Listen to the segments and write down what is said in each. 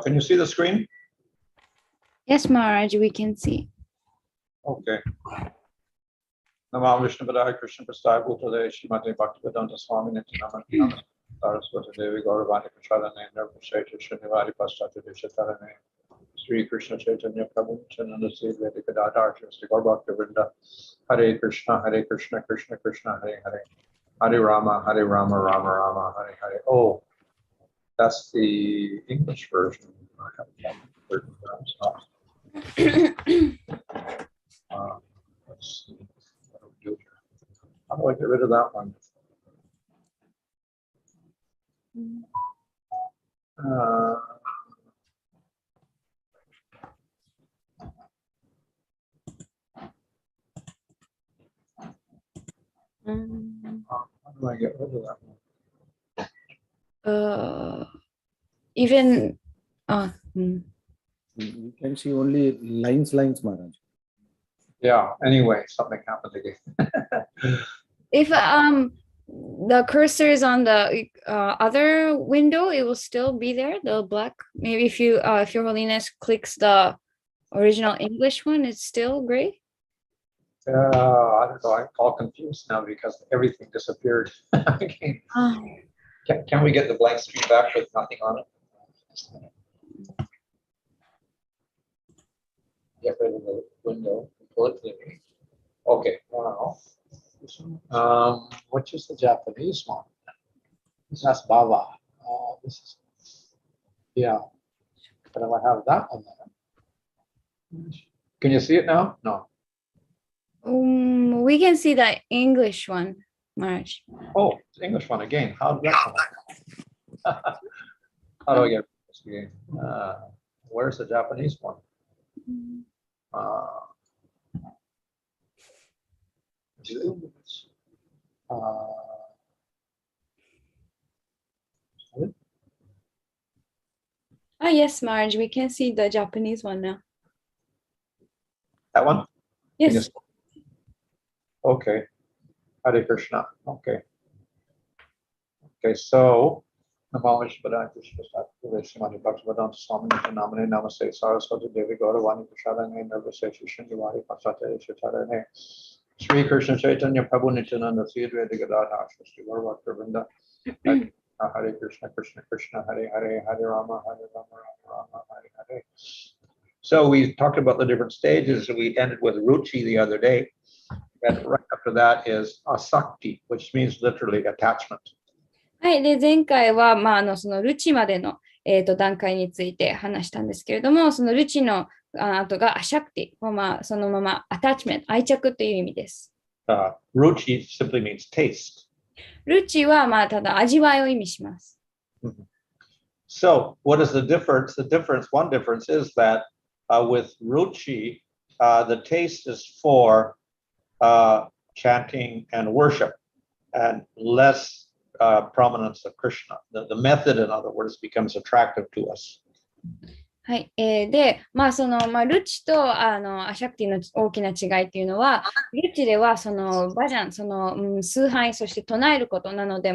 Can you see the screen? Yes, Maharaj, we can see. Okay. Namo Vishnu Padaya Krishna Prasthaya Bhutale Srimati Bhaktivedanta Swami Nityananda Saraswati Devi Gauravani Prasthaya Nirvasheta Shrinivari Pasthata Dishatarane Sri Krishna Chaitanya Prabhu Nityananda Sri Vedika Dadar Sri Gaur Bhaktivedanta Hare Krishna Krishna Krishna Hare Hare Hare Rama Rama Rama Hare Hare. Oh, that's the English version. I haven't written let's see. What do we do here? How do I get rid of that one? How do I get rid of that one? Even You can see only lines, Maharaj. Yeah, anyway, something happened again. if the cursor is on the other window, it will still be there, the black. Maybe if Your Holiness clicks the original English one, it's still gray. I don't know, I'm all confused now because everything disappeared. Okay. Can we get the blank screen back with nothing on it? Get rid of the window completely. Okay, now, which is the Japanese one? That's Baba. This is, yeah. But if I have that one there. Can you see it now? No. We can see the English one, Maharaj. Oh, it's the English one again. How did that come? How do I get this again? Where's the Japanese one? Yes, Maharaj, we can see the Japanese one now. That one? Yes. Okay. Hare Krishna. Okay. Okay, so Namo Vishnu Padaya Krishna Prasthaya Srimati Bhaktivedanta Swami Nityananda Namaste Saraswati Devi Gauravani Prasthaya Nirvasheta Shrinivari Pasthata Dishatarane Sri Krishna Chaitanya Prabhu Nityananda Sri Vedika Dadar Sri Gaur Bhaktivedanta Hare Krishna Krishna Hare Hare Hare Rama Rama Hare Hare. So we talked about the different stages. We ended with Ruchi the other day. And right after that is Asakti, which means literally attachment. はい。で、前回は、そのルチまでの、段階について話したんですけれども、そのルチの後がアシャクティ、そのままアタッチメント、愛着という意味です。Ruchi simply means taste. ルチは、ただ味わいを意味します。So, what is the difference? One difference is that with Ruchi, the taste is for chanting and worship, and less prominence of Krishna. The method, in other words, becomes attractive to us. はい。で、その、ルチとアシャクティの大きな違いっていうのは、ルチではそのバジャン、その、崇拝、そして唱えることなので、い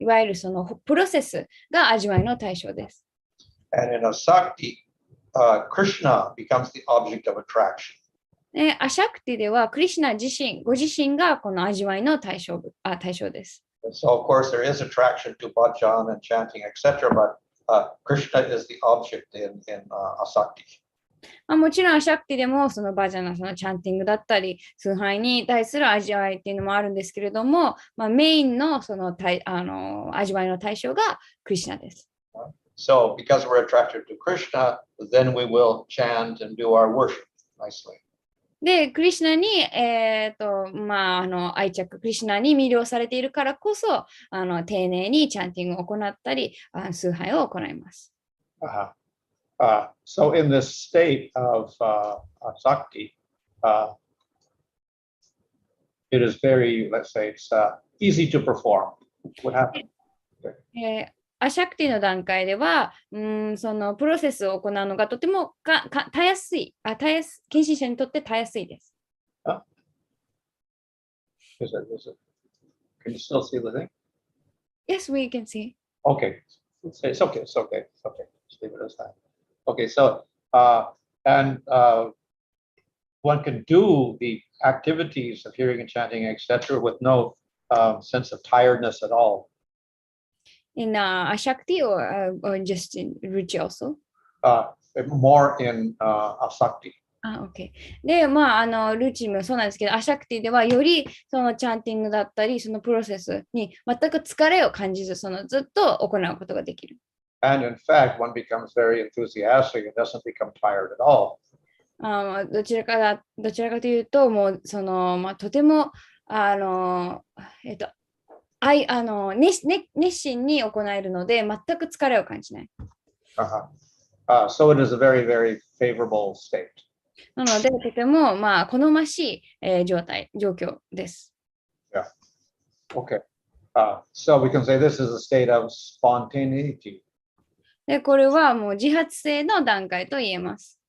わゆるそのプロセスが味わいの対象です。And in Asakti, Krishna becomes the object of attraction. アシャクティではクリシュナご自身がこの味わいの対象です。So of course there is attraction to bhajan and chanting, etc., but Krishna is the object in Asakti. もちろんアシャクティでもそのバジャナ、そのチャンティングだったり、崇拝に対する味わいっていうのもあるんですけれども、メインのその味わいの対象がクリシュナです。So because we're attracted to Krishna, then we will chant and do our worship nicely. で、クリシュナに、愛着、クリシュナに魅了されているからこそ、丁寧にチャンティングを行ったり、崇拝を行います。So in this state of Asakti, it is very, let's say, it's easy to perform. What happened? アシャクティの段階では、そのプロセスを行うのがとてもたやすい、献身者にとってたやすいです。Can you still see the thing? Yes, we can see. Okay. It's okay. Just leave it as that. Okay, so and one can do the activities of hearing and chanting, etc., with no sense of tiredness at all. In Ashakti or just in Ruchi also? More in Asakti. OK。で、ルチもそうなんですけど、アシャクティではよりそのチャンティングだったり、そのプロセスに全く疲れを感じず、ずっと行うことができる。And in fact, one becomes very enthusiastic and doesn't become tired at all. どちらかというと、もうとても熱心に行えるので、全く疲れを感じない。So it is a very, very favorable state. なので、とても好ましい、状況です。Yeah. Okay. So we can say this is a state of spontaneity. で、これはもう自発性の段階と言えます。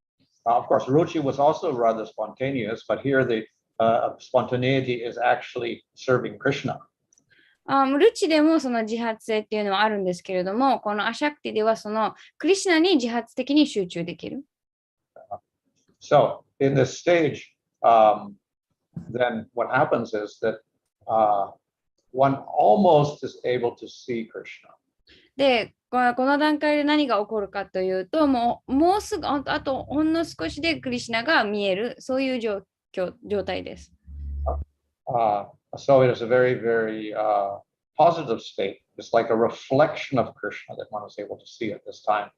Of course, Ruchi was also rather spontaneous, but here the spontaneity is actually serving Krishna. ルチでもその自発性っていうのはあるんですけれども、このアシャクティではそのクリシナに自発的に集中できる。So in this stage, then what happens is that one almost is able to see Krishna. で、この段階で何が起こるかというと、もうすぐ、あとほんの少しでクリシナが見える、そういう状態です。So it is a very, very positive state. It's like a reflection of Krishna that one is able to see at this time.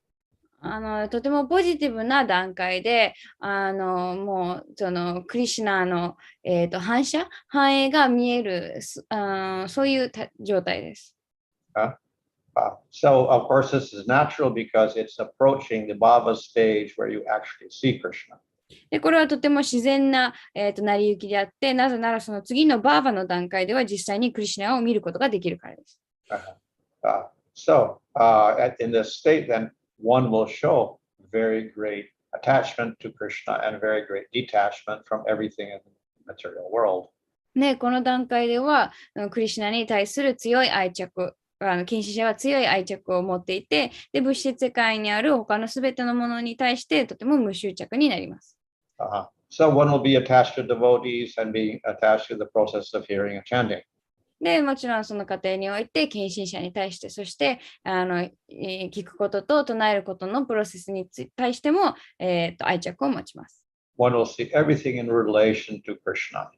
とてもポジティブな段階で、もうそのクリシナの、反映が見える、そういう状態です。So, of course, this is natural because it's approaching the Bhava stage where you actually see Krishna. で、これはとても自然な、成り行きであって、なぜならその次のバーバの段階では実際にクリシナを見ることができるからです。So, in this state, then one will show very great attachment to Krishna and very great detachment from everything in the material world. ね、この段階では、クリシナに対する強い愛着、近視者は強い愛着を持っていて、で、物質世界にある他のすべてのものに対してとても無執着になります。So one will be attached to devotees and being attached to the process of hearing and chanting. で、もちろんその過程において、近親者に対して、そして聞くことと唱えることのプロセスに対しても、愛着を持ちます。One will see everything in relation to Krishna.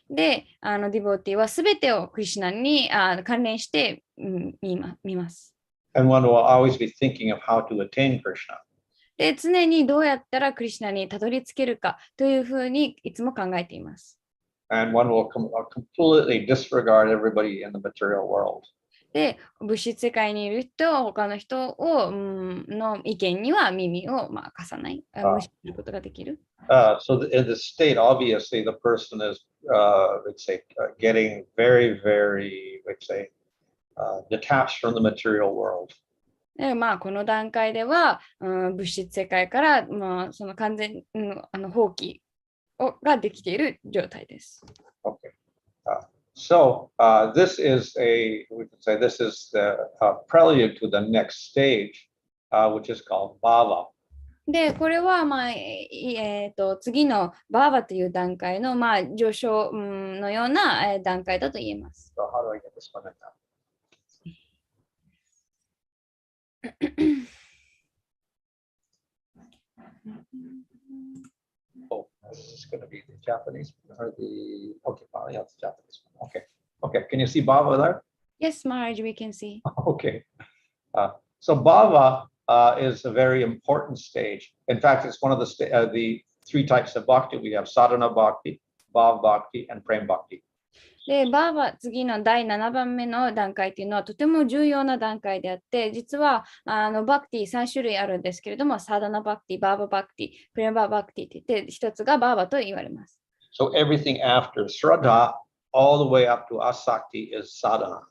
で、ディボティはすべてをクリシナに関連して、見ます。And one will always be thinking of how to attain Krishna. で、常にどうやったらクリシナにたどり着けるかというふうにいつも考えています。And one will completely disregard everybody in the material world. で、物質世界にいる人、他の人を、の意見には耳を貸さない、無視することができる。So in this state, obviously, the person is, let's say, getting very, very, let's say, detached from the material world. で、この段階では、物質世界から、その完全放棄ができている状態です。Okay. So this is we can say this is the prelude to the next stage, which is called bhava. で、これは、次のバーバという段階の、上昇、のような、段階だと言えます。So how do I get this one in now? Oh, this is going to be the Japanese or the okay, yeah, it's the Japanese one. Okay. Can you see bhava there? Yes, Maharaj, we can see. Okay. So bhava is a very important stage. In fact, it's one of the three types of bhakti. We have sadhana bhakti, bhav bhakti, and prem bhakti. で、バーバ、次の第7番目の段階というのはとても重要な段階であって、実はバクティ3種類あるんですけれども、サダナバクティ、バーババクティ、プレババクティって言って、一つがバーバと言われます。So everything after Shraddha, all the way up to Asakti is sadhana.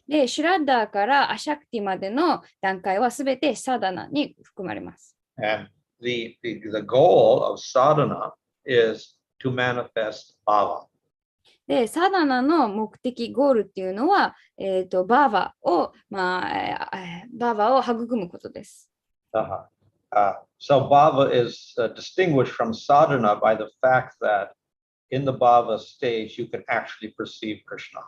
で、シュラッダーからアシャクティまでの段階はすべてサダナに含まれます。And the goal of sadhana is to manifest bhava. で、サダナの目的、ゴールっていうのは、バーバを育むことです。Uh-huh. So bhava is distinguished from sadhana by the fact that in the bhava stage you can actually perceive Krishna.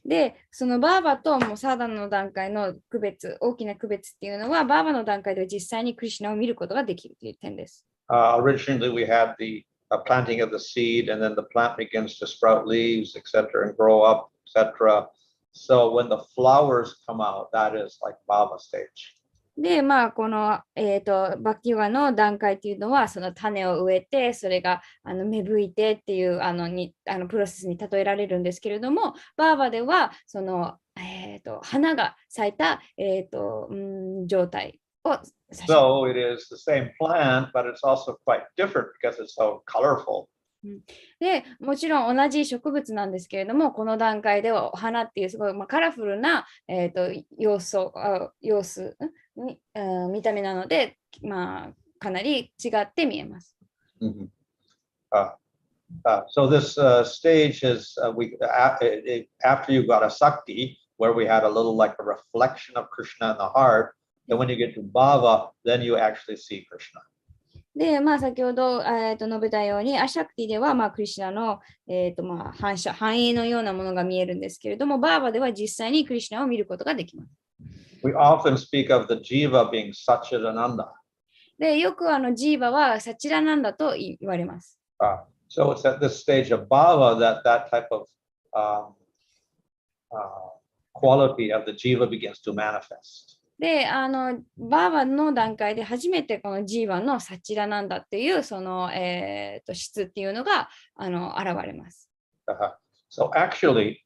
で、そのバーバともうサーダナの段階の区別、大きな区別っていうのは、バーバの段階では実際にクリシュナを見ることができるという点です。Originally, we had the planting of the seed, and then the plant begins to sprout leaves, etc., and grow up, etc. So when the flowers come out, that is like bhava stage. で、まあ、この、バッキヨガの段階っていうのは、その種を植えて、それが芽吹いてっていうプロセスに例えられるんですけれども、バーバでは、その、花が咲いた、状態を指します。So it is the same plant, but it's also quite different because it's so colorful. で、もちろん同じ植物なんですけれども、この段階ではお花っていうすごい、カラフルな、様子に、見た目なので、かなり違って見えます。Mm-hmm. So this stage is after you got a sakti, where we had a little like a reflection of Krishna in the heart, and when you get to bhava, then you actually see Krishna. で、先ほど、述べたように、アシャクティでは、クリシュナの、反映のようなものが見えるんですけれども、バーバでは実際にクリシュナを見ることができます。We often speak of the jiva being Satchidananda. で、よくジーバはサチラナンダと言われます。So it's at this stage of bhava that type of quality of the jiva begins to manifest. で、バーバの段階で初めてこのジーバのサチラナンダっていうその、質っていうのが現れます。So actually,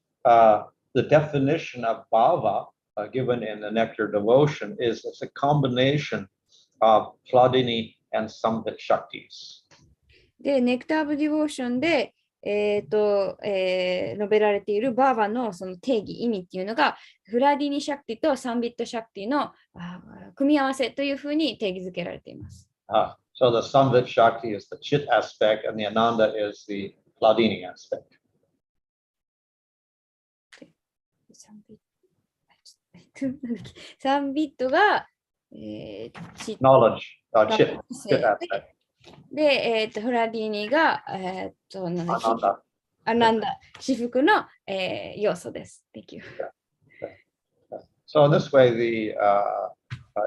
the definition of bhava given in the Nectar Devotion is it's a combination of Hladini and Samvit Shaktis. で、ネクターブディボーションで、述べられているバーバのその定義、意味っていうのが、フラディニシャクティとサンビットシャクティの組み合わせというふうに定義づけられています。So the Samvit Shakti is the Chit aspect and the Ananda is the Hladini aspect. サンビットが、Knowledge, Chit aspect. で、フラディニが、アナンダ、至福の、要素です。Thank you. So in this way,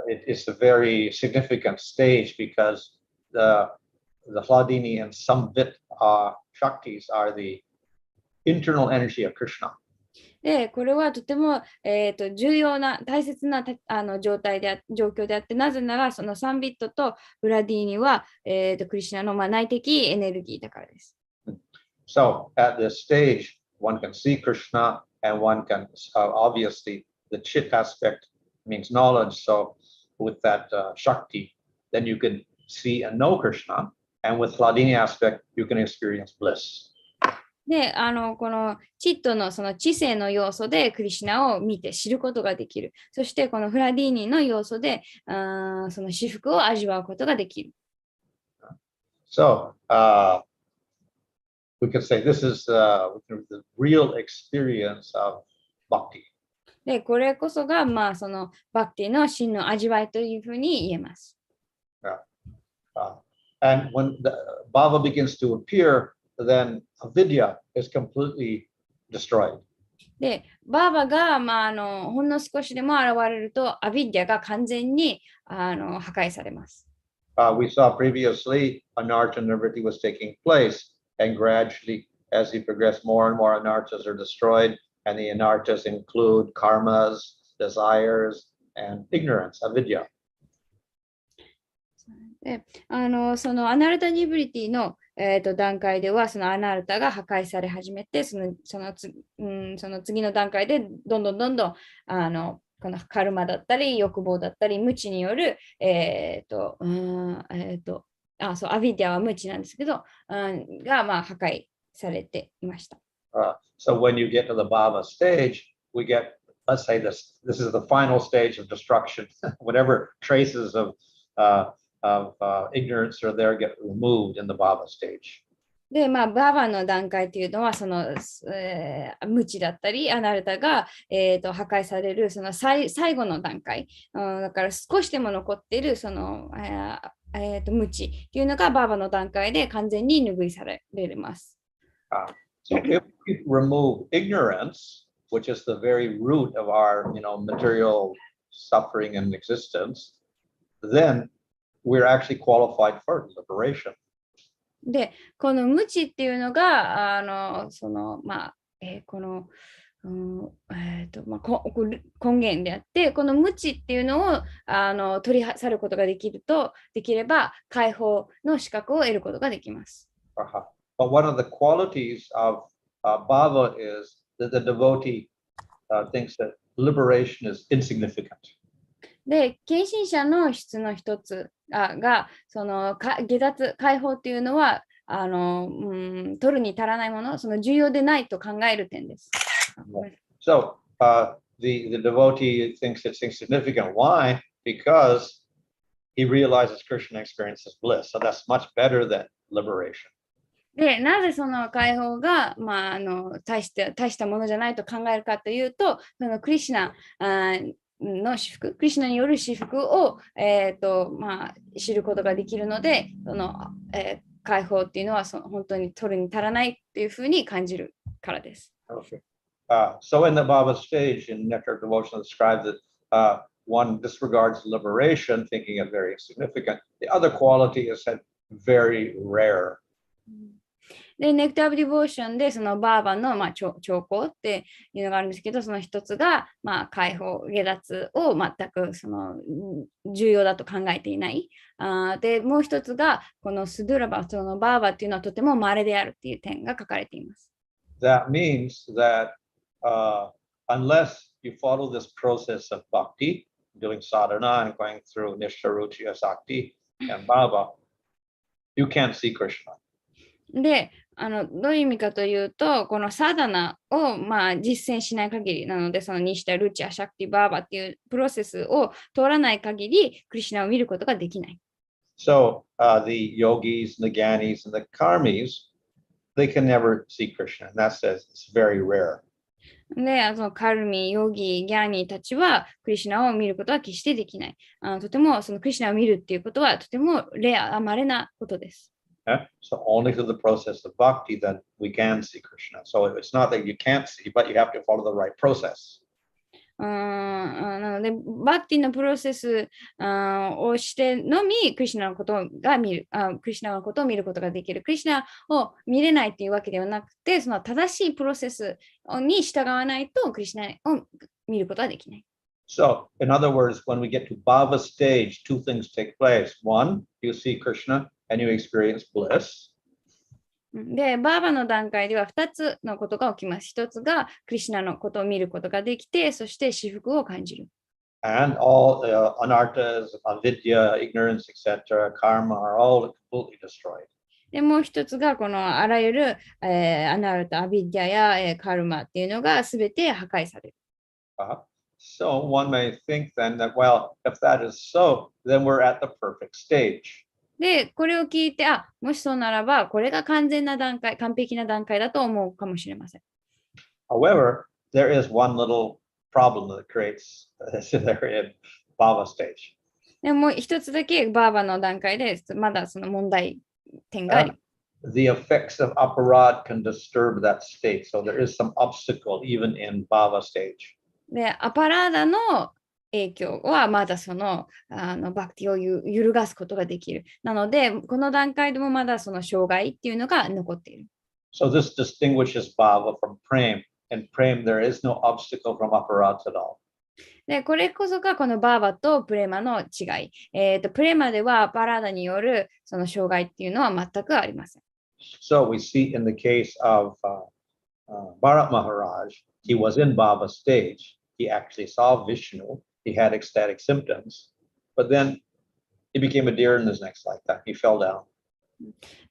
it is a very significant stage because the Hladini and Samvit Shaktis are the internal energy of Krishna. で、これはとても、重要な、大切な状況であって、なぜなら、そのサンビットとフラディーニは、クリシュナの、内的エネルギーだからです。So at this stage, one can see Krishna and one can, obviously, the Chit aspect means knowledge. So with that Shakti, then you can see and know Krishna. And with Hladini aspect, you can experience bliss. で、このチットのその知性の要素でクリシュナを見て知ることができる。そしてこのフラディーニの要素でその至福を味わうことができる。So, we could say this is the real experience of bhakti. で、これこそが、そのバクティの真の味わいというふうに言えます。And when the bhava begins to appear, then avidya is completely destroyed. で、バーバが、ほんの少しでも現れると、アビディアが完全に破壊されます。We saw previously anartha nivritti was taking place, and gradually, as he progressed, more and more anarthas are destroyed, and the anarthas include karmas, desires, and ignorance, avidya. で、そのアナルタニブリティの段階ではそのアナルタが破壊され始めてその次の段階でどんどんこのカルマだったり欲望だったり無知によるそうアビディアは無知なんですけど、が破壊されていました。So when you get to the bhava stage, we get, let's say this is the final stage of destruction. Whatever traces of ignorance are there get removed in the bhava stage. で、まあ、バーバの段階っていうのは、無知だったり、アナルタが、破壊される、最後の段階。だから少しでも残っている、無知っていうのがバーバの段階で完全に拭いされます。So if we remove ignorance, which is the very root of our, material suffering and existence, then we're actually qualified for liberation. で、この無知っていうのが、この、根源であって、この無知っていうのを取り去ることができれば、解放の資格を得ることができます。But one of the qualities of bhava is that the devotee thinks that liberation is insignificant. で、献身者の質の一つが、下脱、解放っていうのは、取るに足らないもの、重要でないと考える点です。So the devotee thinks it's insignificant. Why? Because he realizes Krishna experiences bliss. So that's much better than liberation. で、なぜその解放が、大したものじゃないと考えるかというと、クリシュナの至福、クリシュナによる至福を、知ることができるので、解放っていうのは本当に取るに足らないっていうふうに感じるからです。Okay. So in the Bhava stage in Nectar Devotion describes that one disregards liberation, thinking it very insignificant. The other quality is said very rare. で、ネクター・オブ・ディボーションで、そのバーバの、兆候っていうのがあるんですけど、その一つが、解放、下脱を全く重要だと考えていない。で、もう一つが、このスドゥラバ、そのバーバっていうのはとても稀であるっていう点が書かれています。That means that unless you follow this process of bhakti, doing sadhana and going through Nishtaruchya Sakti and Bhava, you can't see Krishna. で、どういう意味かというと、このサダナを、実践しない限りなので、そのニシタ、ルチア、シャクティ、バーバっていうプロセスを通らない限り、クリシュナを見ることができない。So the yogis, the gyanis, and the karmis, they can never see Krishna. And that says it's very rare. で、カルミ、ヨギ、ギャーニーたちはクリシュナを見ることは決してできない。とてもそのクリシュナを見るっていうことはとても稀なことです。So only through the process of bhakti that we can see Krishna. So it's not that you can't see, but you have to follow the right process. なので、バクティのプロセスをしてのみ、クリシュナのことがクリシュナのことを見ることができる。クリシュナを見れないっていうわけではなくて、その正しいプロセスに従わないと、クリシュナを見ることはできない。So, in other words, when we get to Bhava stage, two things take place. One, you see Krishna and you experience bliss. で、バーバの段階では2つのことが起きます。1つがクリシュナのことを見ることができて、そして至福を感じる。And all anartas, avidya, ignorance, etc., karma are all completely destroyed. で、もう1つがこのあらゆる、アナルタ、アビディアや、カルマっていうのがすべて破壊される。So one may think then that, well, if that is so, then we're at the perfect stage. で、これを聞いて、もしそうならば、これが完璧な段階だと思うかもしれません。However, there is one little problem that creates there in Bhava stage. でも一つだけバーバの段階で、まだその問題点があります。The effects of aparad can disturb that state. So there is some obstacle even in Bhava stage. で、アパラーダの影響はまだバクティを揺るがすことができる。なので、この段階でもまだその障害っていうのが残っている。So this distinguishes Bhava from Prem. In Prem, there is no obstacle from aparads at all. で、これこそがこのバーバとプレマの違い。プレマではアパラーダによるその障害っていうのは全くありません。So we see in the case of Bharat Maharaj, he was in Bhava stage. He actually saw Vishnu. He had ecstatic symptoms, but then he became a deer in his next lifetime. He fell down.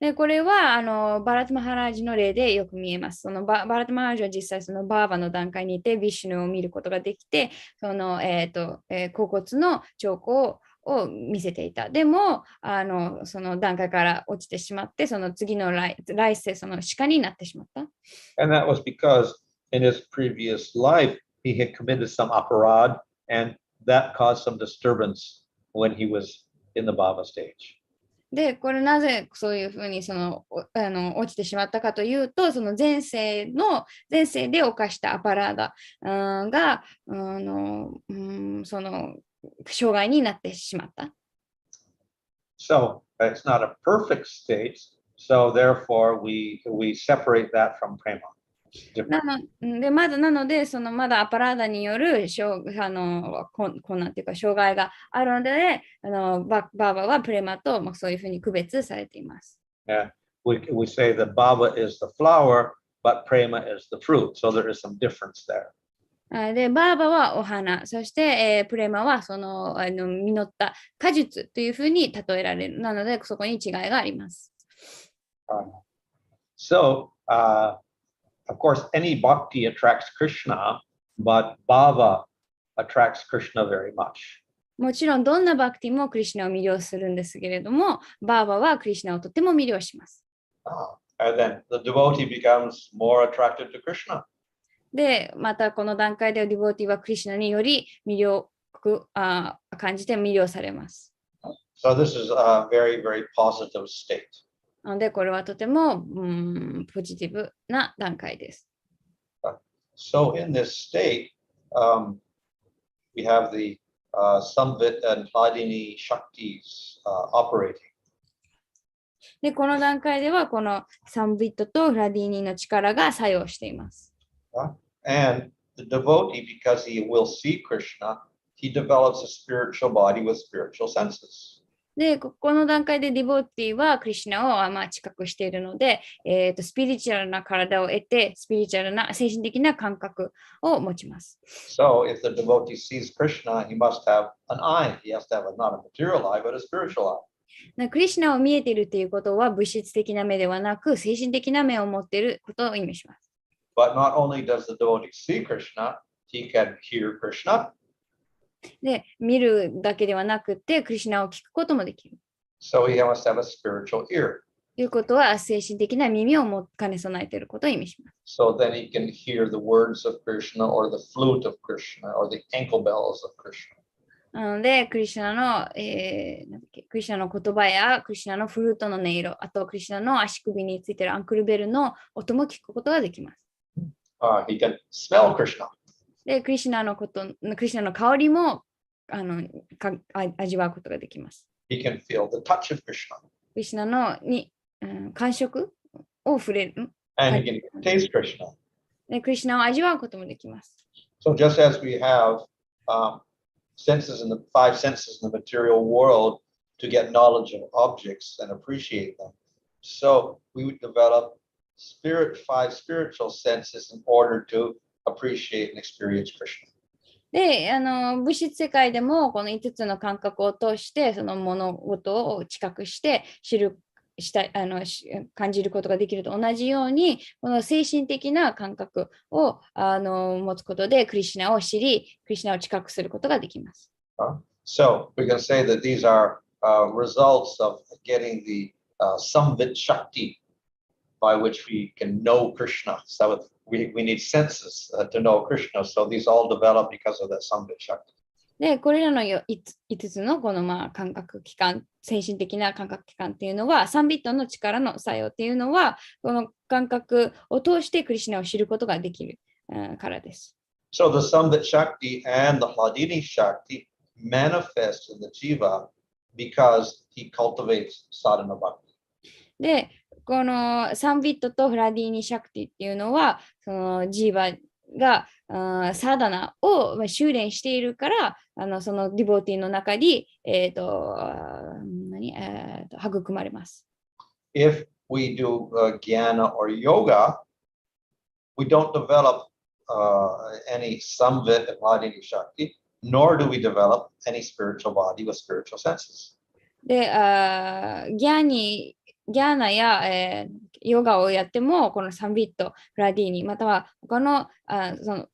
で、これはバラトマハラージの例でよく見えます。バラトマハラージは実際そのバーバの段階にいて、ビシュヌを見ることができて、甲骨の兆候を見せていた。でも、その段階から落ちてしまって、その次の来世、その鹿になってしまった。And that was because in his previous life, he had committed some aparad, and that caused some disturbance when he was in the Bhava stage. で、これなぜそういうふうに落ちてしまったかというと、その前世で犯したアパラーダがその障害になってしまった。So it's not a perfect state, so therefore we separate that from prema. なので、まだアパラーダによる困難というか障害があるので、バーバはプレマと、そういうふうに区別されています。Yeah. We say that bhava is the flower, but prema is the fruit. So there is some difference there. で、バーバはお花、そして、プレマは実った果実というふうに例えられる。なので、そこに違いがあります。So, of course, any bhakti attracts Krishna, but bhava attracts Krishna very much. もちろん、どんなバクティもクリシュナを魅了するんですけれども、バーバはクリシュナをとても魅了します。And then the devotee becomes more attracted to Krishna. で、またこの段階でディボーティはクリシュナにより魅了感じて魅了されます。So this is a very, very positive state. なので、これはとてもポジティブな段階です。So in this state, we have the Samvit and Hladini Shaktis operating. で、この段階では、このサンビットとフラディーニの力が作用しています。And the devotee, because he will see Krishna, he develops a spiritual body with spiritual senses. で、この段階でディボーティはクリシュナを知覚しているので、スピリチュアルな体を得て、スピリチュアルな精神的な感覚を持ちます。So if the devotee sees Krishna, he must have an eye. He has to have not a material eye, but a spiritual eye. クリシュナを見えているということは物質的な目ではなく、精神的な目を持っていることを意味します。But not only does the devotee see Krishna, he can hear Krishna. で、見るだけではなくて、クリシュナを聞くこともできる。So he must have a spiritual ear. ということは、精神的な耳を兼ね備えていることを意味します。So then he can hear the words of Krishna or the flute of Krishna or the ankle bells of Krishna. なので、クリシュナの言葉やクリシュナのフルートの音色、あとクリシュナの足首についているアンクルベルの音も聞くことができます。He can smell Krishna. で、クリシュナの香りも味わうことができます。He can feel the touch of Krishna. クリシュナに感触を触れる。And he can taste Krishna. で、クリシュナを味わうこともできます。So just as we have senses in the five senses in the material world to get knowledge of objects and appreciate them, so we would develop five spiritual senses in order to appreciate and experience Krishna. で、物質世界でもこの5つの感覚を通してその物事を知覚して感じることができると同じように、この精神的な感覚を持つことでクリシュナを知り、クリシュナを知覚することができます。So we can say that these are results of getting the Samvit Shakti by which we can know Krishna. So we need senses to know Krishna. So these all develop because of that Samvit Shakti. で、これらの5つのこの感覚器官、精神的な感覚器官っていうのは、3ビットの力の作用っていうのは、この感覚を通してクリシュナを知ることができるからです。So the Samvit Shakti and the Hladini Shakti manifest in the jiva because he cultivates sadhana bhakti. で、この3ビットとフラディーニシャクティっていうのは、そのジーバがサダナを修練しているから、そのディボーティーの中に、育まれます。If we do jnana or yoga, we don't develop any samvit and hladini shakti, nor do we develop any spiritual body with spiritual senses. で、ギャーナや、ヨガをやっても、この3ビット、フラディーニ、または他のそ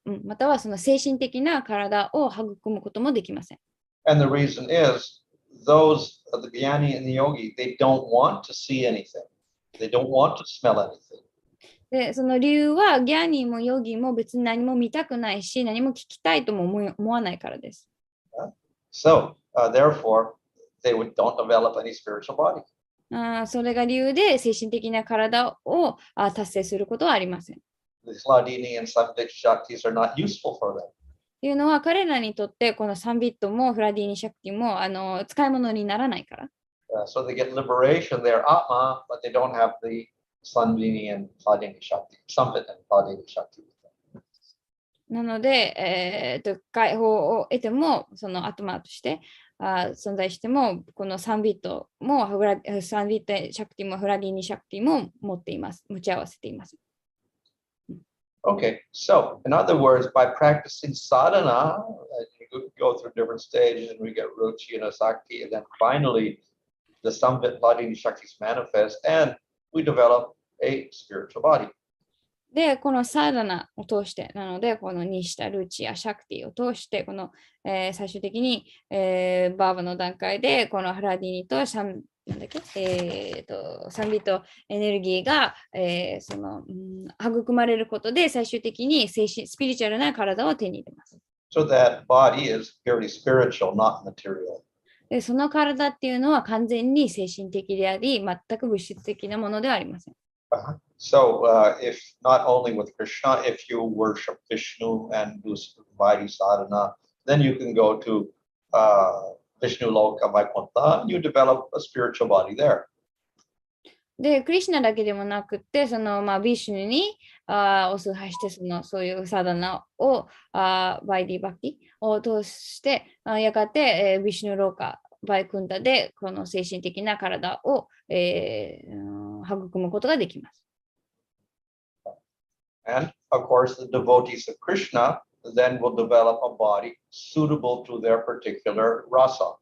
の精神的な体を育むこともできません。And the reason is those, the Jnani and the Yogi, they don't want to see anything. They don't want to smell anything. で、その理由は、ギャーニーもヨギも別に何も見たくないし、何も聞きたいとも思わないからです。So, therefore, they don't develop any spiritual body. それが理由で、精神的な体を達成することはありません。These Hladini and Sattvic Shaktis are not useful for them. というのは、彼らにとってこのサンビットもフラディーニシャクティも使い物にならないから。So they get liberation, they're Atma, but they don't have the Sandini and Hladini Shakti, Sampit and Hladini Shakti. なので、解放を得ても、そのアトマとして存在しても、このサンビットもサンビットシャクティもフラディーニシャクティも持っています。持ち合わせています。Okay, so in other words, by practicing sadhana, you go through different stages and we get ruchi and asakti, and then finally the Sampit Hladini Shaktis manifest and we develop a spiritual body. で、このサーダナを通して、なので、このニシタ、ルチア、シャクティを通して、この、最終的に、バーバの段階で、このハラディニとサンビットエネルギーが、育まれることで、最終的にスピリチュアルな体を手に入れます。So that body is purely spiritual, not material. で、その体っていうのは完全に精神的であり、全く物質的なものではありません。So, if not only with Krishna, if you worship Vishnu and do Vaidhi sadhana, then you can go to Vishnu Loka Vaikuntha and you develop a spiritual body there. で、クリシュナだけでもなくて、ビシュヌにお崇拝して、そういうサダナをバイディバクティを通して、やがて、ビシュヌローカバイクンタでこの精神的な体を、育むことができます。And of course, the devotees of Krishna then will develop a body suitable to their particular rasa.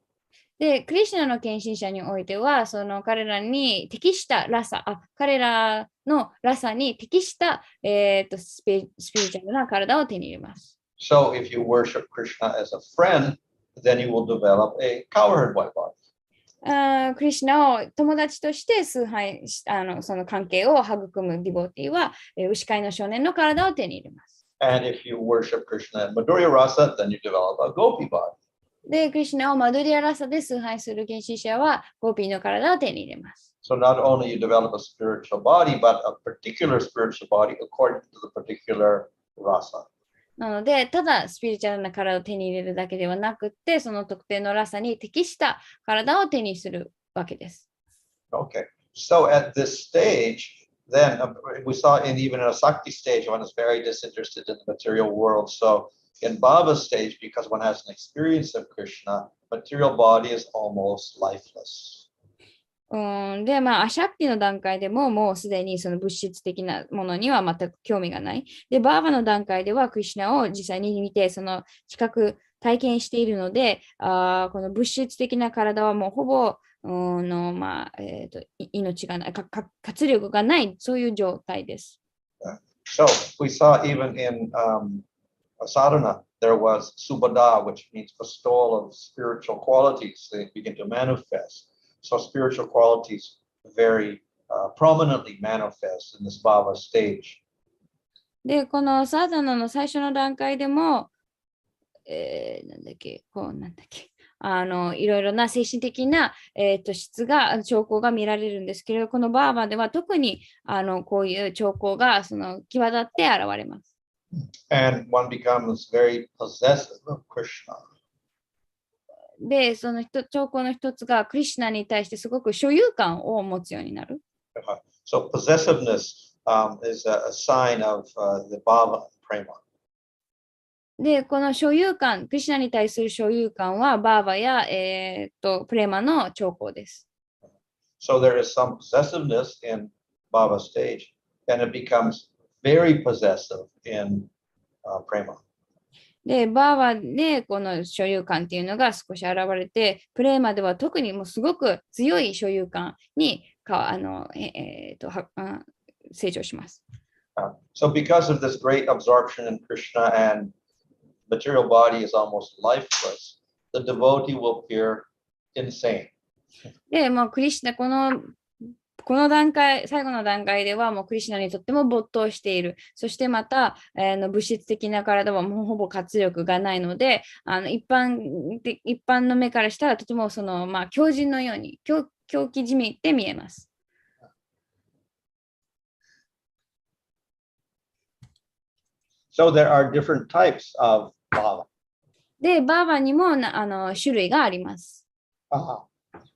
で、クリシュナの献身者においては、彼らに適したラサ、彼らのラサに適した、スピリチュアルな体を手に入れます。So if you worship Krishna as a friend, then you will develop a cowherd white body. クリシュナを友達として崇拝その関係を育むディボティは、牛飼いの少年の体を手に入れます。And if you worship Krishna and Madhurya rasa, then you develop a gopi body. で、クリシュナをマドリアラサで崇拝する献身者はゴーピーの体を手に入れます。So not only you develop a spiritual body, but a particular spiritual body according to the particular rasa. なので、ただスピリチュアルな体を手に入れるだけではなくて、その特定のラサに適した体を手にするわけです。Okay, so at this stage, then we saw even in a Sakti stage, one is very disinterested in the material world. So in Bhava's stage, because one has an experience of Krishna, material body is almost lifeless. で、アシャクティの段階でももうすでにその物質的なものには全く興味がない。で、バーバの段階ではクリシュナを実際に見て、その近く体験しているので、この物質的な体はもうほぼ命がない、活力がない、そういう状態です。So we saw even in sadhana, there was subhada, which means bestowal of spiritual qualities. They begin to manifest. So spiritual qualities very prominently manifest in this bhava stage. で、このサーダナの最初の段階でも、いろいろな精神的な、兆候が見られるんですけれど、このバーバでは特にこういう兆候が際立って現れます。And one becomes very possessive of Krishna. で、その兆候の一つがクリシュナに対してすごく所有感を持つようになる。So possessiveness is a sign of the bhava prema. で、この所有感、クリシュナに対する所有感はバーバや、プレマの兆候です。So there is some possessiveness in bhava stage, and it becomes very possessive in prema. で、バーバでこの所有感っていうのが少し現れて、プレーマでは特にもうすごく強い所有感に成長します。So because of this great absorption in Krishna and material body is almost lifeless, the devotee will appear insane. で、もうクリシュナ、この段階、最後の段階ではもうクリシュナにとっても没頭している。そしてまた、物質的な体はもうほぼ活力がないので、一般の目からしたらとても狂人のように、狂気じみて見えます。So there are different types of bhava. で、バーバにも種類があります。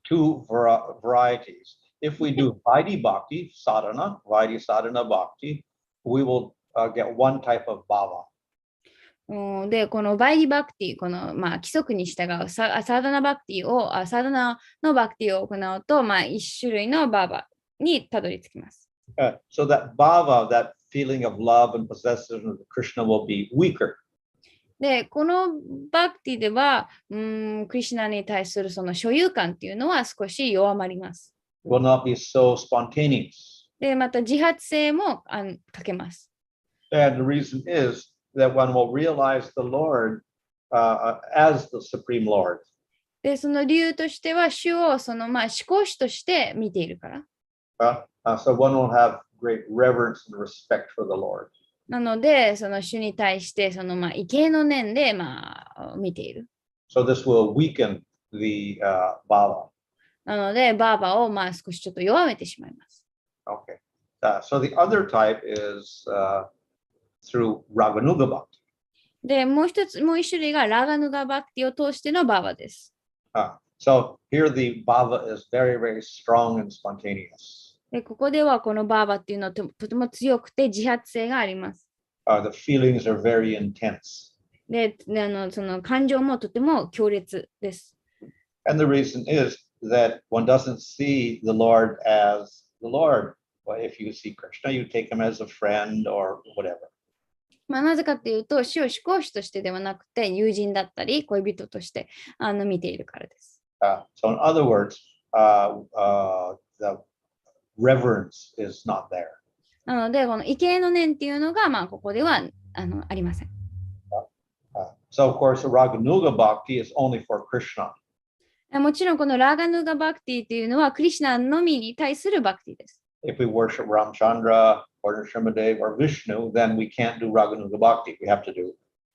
Two varieties. If we do Vaidhi Bhakti sadhana, Vaidhi sadhana bhakti, we will get one type of bhava. で、このバイディバクティ、規則に従うサーダナバクティを、サーダナのバクティを行うと、一種類のバーバにたどり着きます。So that bhava, that feeling of love and possessiveness of Krishna will be weaker. で、このバクティでは、クリシュナに対するその所有感っていうのは少し弱まります。Will not be so spontaneous. で、また自発性もかけます。And the reason is that one will realize the Lord as the Supreme Lord. で、その理由としては、主を思考主として見ているから。So one will have great reverence and respect for the Lord. なので、その主に対して、畏敬の念で、見ている。So this will weaken the bhava. なので、バーバを少しちょっと弱めてしまいます。Okay. So the other type is through Raganuga Bhakti. で、もう一種類がラガヌガバクティを通してのバーバです。So here the bhava is very, very strong and spontaneous. で、ここではこのバーバっていうのはとても強くて自発性があります。The feelings are very intense. で、その感情もとても強烈です。And the reason is that one doesn't see the Lord as the Lord. Well, if you see Krishna, you take him as a friend or whatever. なぜかというと、主を思考主としてではなくて、友人だったり、恋人として見ているからです。So in other words, the reverence is not there. なので、この畏敬の念っていうのが、ここではありません。So of course, the Raganuga Bhakti is only for Krishna. もちろん、このラーガヌガバクティっていうのは、クリシュナのみに対するバクティです。If we worship Ramchandra or Nrsimhadev or Vishnu, then we can't do Raganuga Bhakti. We have to do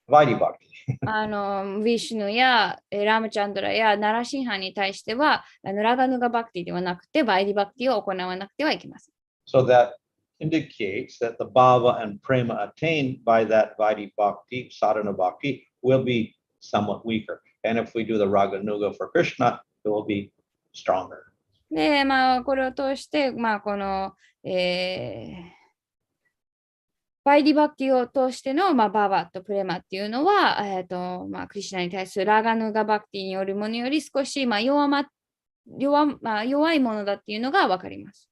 Vaidhi Bhakti. ヴィシュヌやラムチャンドラやナラシンハに対しては、ラガヌガバクティではなくて、バイディバクティを行わなくてはいけません。So that indicates that the bhava and prema attained by that Vaidhi Bhakti, sadhana bhakti, will be somewhat weaker. And if we do the Raganuga for Krishna, it will be stronger. で、これを通して、この、バイディバクティを通しての、バーバとプレマっていうのは、クリシュナに対するラガヌガバクティによるものより少し、弱いものだっていうのが分かります。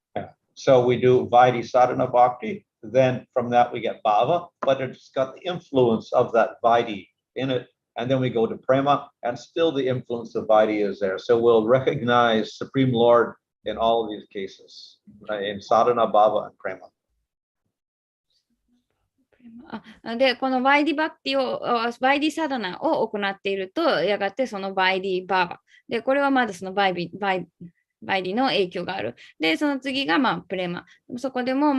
So we do Vaidhi sadhana bhakti, then from that we get bhava, but it's got the influence of that Vaidhi in it. And then we go to prema, and still the influence of Vaidhi is there. So we'll recognize Supreme Lord in all of these cases, in sadhana, bhava, and prema. で、このバイディバクティを、バイディサダナを行っていると、やがてそのバイディバーバ。で、これはまだそのバイディの影響がある。で、その次がプレマ。そこでも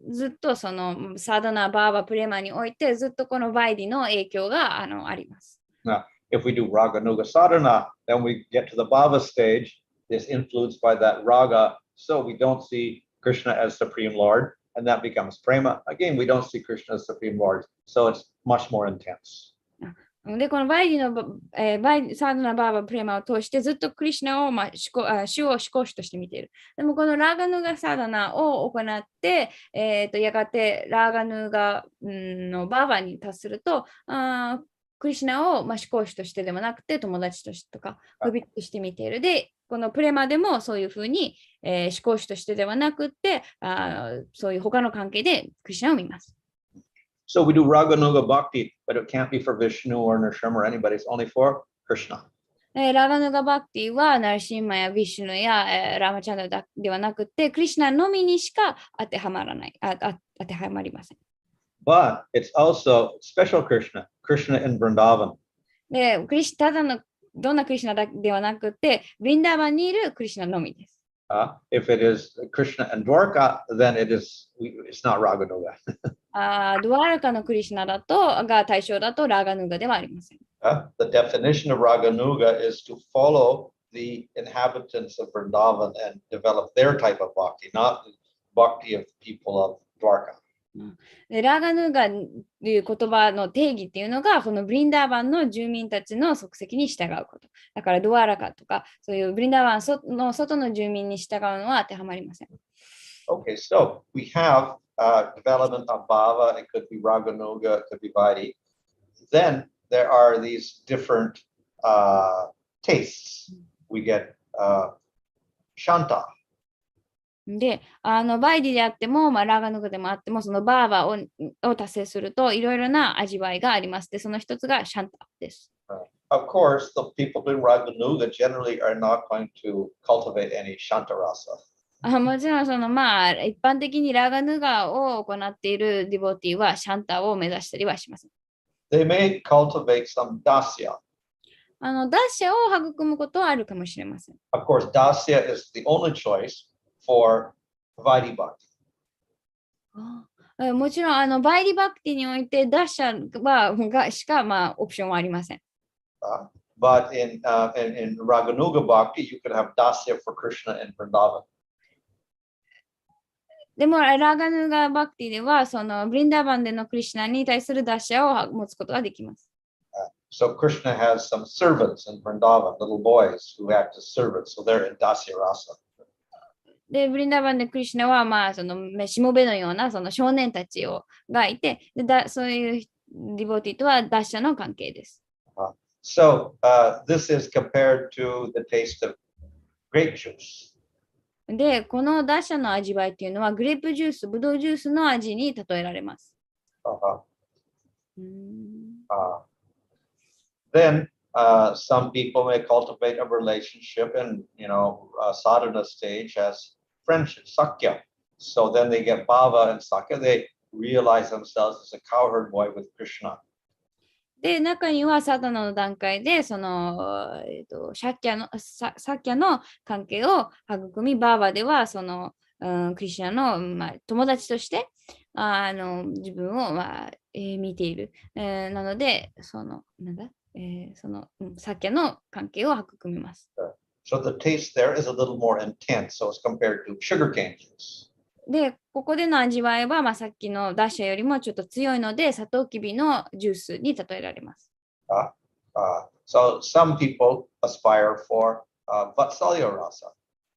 ずっとそのサダナ、バーバ、プレマにおいてずっとこのバイディの影響があります。Now, if we do Raganuga sadhana, then we get to the bhava stage, is influenced by that raga. So we don't see Krishna as Supreme Lord, and that becomes prema. Again, we don't see Krishna as Supreme Lord. So it's much more intense. で、このバイディのサードナバーバプレマを通してずっとクリシュナを、主を思考主として見ている。でもこのラーガヌガサードナを行って、やがてラーガヌガのバーバに達すると、クリシュナを思考主としてではなくて友達としてとか恋人として見ている。で、このプレマでもそういうふうに、思考主としてではなくてそういう他の関係でクリシュナを見ます。So we do Raganuga Bhakti, but it can't be for Vishnu or Nrsimha or anybody. It's only for Krishna. ラガヌガバクティはナルシンマやヴィシュヌやラマチャンダではなくて、クリシュナのみにしか当てはまりません。But it's also special Krishna in Vrindavan. で、ただのどんなクリシュナだではなくて、ブリンダーバンにいるクリシュナのみです。If it is Krishna and Dwarka, then it's not Raganuga. ドワラカのクリシュナだとが対象だとラガヌガではありません。The definition of Raganuga is to follow the inhabitants of Vrindavan and develop their type of bhakti, not the bhakti of the people of Dwarka. でラガヌガという言葉の定義っていうのが、このブリンダーバンの住民たちの足跡に従うこと。だからドワラカとか、そういうブリンダーバンの外の住民に従うのは当てはまりません。Okay, so we have development of bhava, it could be Raganuga, it could be Vaidhi. Then there are these different tastes. We get Shanta. で、バイディであっても、ラガヌガでもあっても、そのバーバを達成すると、いろいろな味わいがあります。で、その一つがシャンタです。Of course, the people doing Raganuga generally are not going to cultivate any Shanta rasa. もちろん、一般的にラガヌガを行っているディボティは、シャンタを目指したりはしません。They may cultivate some dasya. ダッシャを育むことはあるかもしれません。Of course, dasya is the only choice for Vaidhi Bhakti. もちろん、バイディバクティにおいて、ダッシャしか、オプションはありません。But in Raganuga Bhakti, you could have dasya for Krishna and Vrindavan. でも、ラガヌガバクティでは、そのブリンダーバンでのクリシュナに対するダッシャを持つことができます。So Krishna has some servants in Vrindavan, little boys who act as servants, so they're in dasya rasa. で、ブリンダーバンでクリシュナは、そのしもべのようなその少年たちがいて、そういうディボティとはダッシャの関係です。So this is compared to the taste of grape juice. で、このダッシャの味わいっていうのは、グレープジュース、ブドウジュースの味に例えられます。Then some people may cultivate a relationship in, sadhana stage as friendship, sakya. So then they get bhava and sakya. They realize themselves as a cowherd boy with Krishna. で、中にはサダナの段階で、その、サッキャの関係を育み、バーバでは、その、クリシュナの、友達として、自分を、見ている。なので、その、サッキャの関係を育みます。So the taste there is a little more intense, so it's compared to sugarcane juice. で、ここでの味わいは、さっきのダッシャよりもちょっと強いので、サトウキビのジュースに例えられます。So some people aspire for Vatsalya rasa.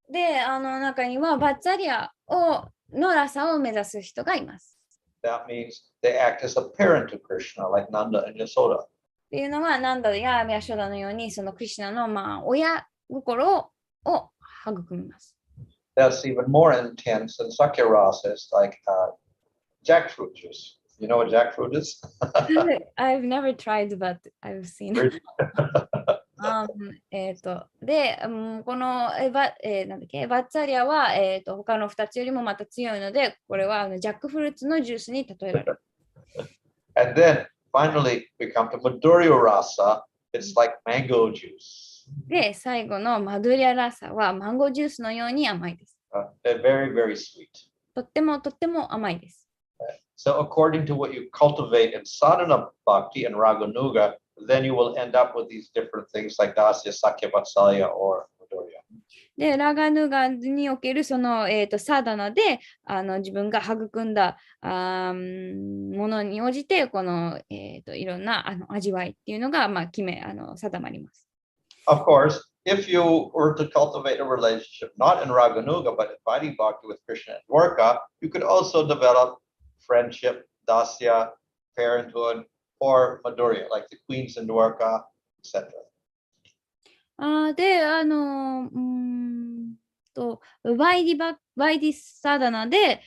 で、中にはバッツァリアのラサを目指す人がいます。That means they act as a parent to Krishna, like Nanda and Yasoda. っていうのは、ナンダやヤショダのように、そのクリシュナの、親心を育みます。That's even more intense than Sakya rasa. It's like jackfruit juice. You know what jackfruit is? I've never tried, but I've seen. で、このなんだっけ、バッツァリアは、他の2つよりもまた強いので、これはジャックフルーツのジュースに例えられる。And then finally we come to Madhurya rasa. It's like mango juice. で、最後のマドゥリアラサはマンゴージュースのように甘いです。Very, very sweet. とっても甘いです。So according to what you cultivate in sadhana bhakti and raganuga, then you will end up with these different things like dasya, sakya, vatsalya, or madhurya. で、ラガヌガにおけるその、サダナで自分が育んだものに応じて、この、いろんな味わいっていうのが、定まります。Of course, if you were to cultivate a relationship, not in Raganuga, but in Vaidhi Bhakti with Krishna and Dwarka, you could also develop friendship, dasya, parenthood, or Madhurya, like the queens in Dwarka, etc. で、バイディサダナで、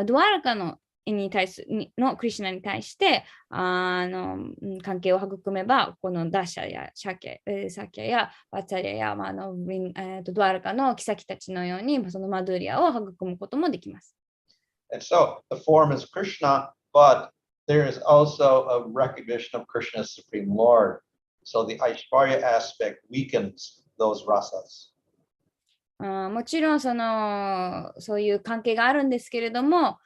ドワラカのクリシュナに対して関係を育めば、このダッシャやサキャやバツァリアや、ドワラカの妃たちのように、そのマドゥリアを育むこともできます。And so the form is Krishna, but there is also a recognition of Krishna as Supreme Lord. So the Aishwarya aspect weakens those rasas. もちろんそういう関係があるんですけれども、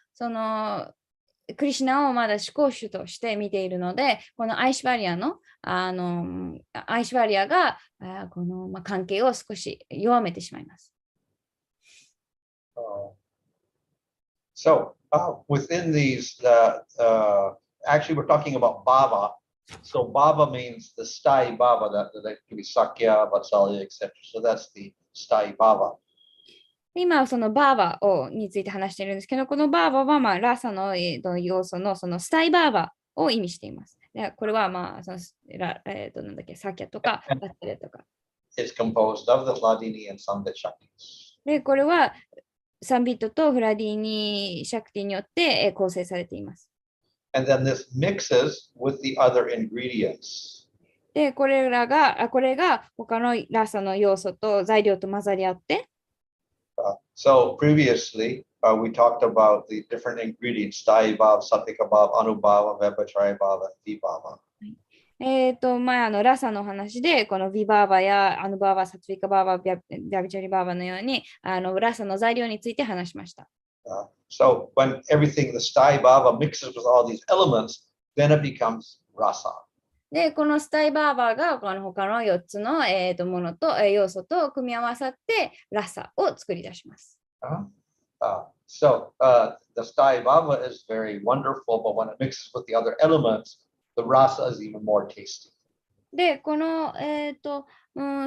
クリシュナをまだ思考主として見ているので、このアイシュバリアの、アイシュバリアがこの、関係を少し弱めてしまいます。So within these, actually we're talking about bhava. So bhava means the sthai bhava, that could be sakya, vatsalya, etc. So that's the sthai bhava. 今、そのバーバについて話しているんですけど、このバーバは、ラサの、要素のそのスタイバーバを意味しています。でこれは、なんだっけ、サキャとか、バッテレとか。It's composed of the Hladini and Samvit Shaktis. で、これはサンビットとフラディーニシャクティによって構成されています。And then this mixes with the other ingredients. で、これが他のラサの要素と材料と混ざり合って、So previously, we talked about the different ingredients, Sthai Bhava, Satvika Bhava, Anubhava, Vyabhacharya Bhava, Vibhava. 前ラサの話で、このヴィバーバやアヌバーバ、サツヴィカバーバ、ビャビチャリバーバのように、ラサの材料について話しました。So when everything, the Sthai Bhava mixes with all these elements, then it becomes rasa. で、このスタイバーバーが他の4つの、ものと、要素と組み合わさってラサを作り出します。So the Sthai Bhava is very wonderful, but when it mixes with the other elements, the rasa is even more tasty. で、この、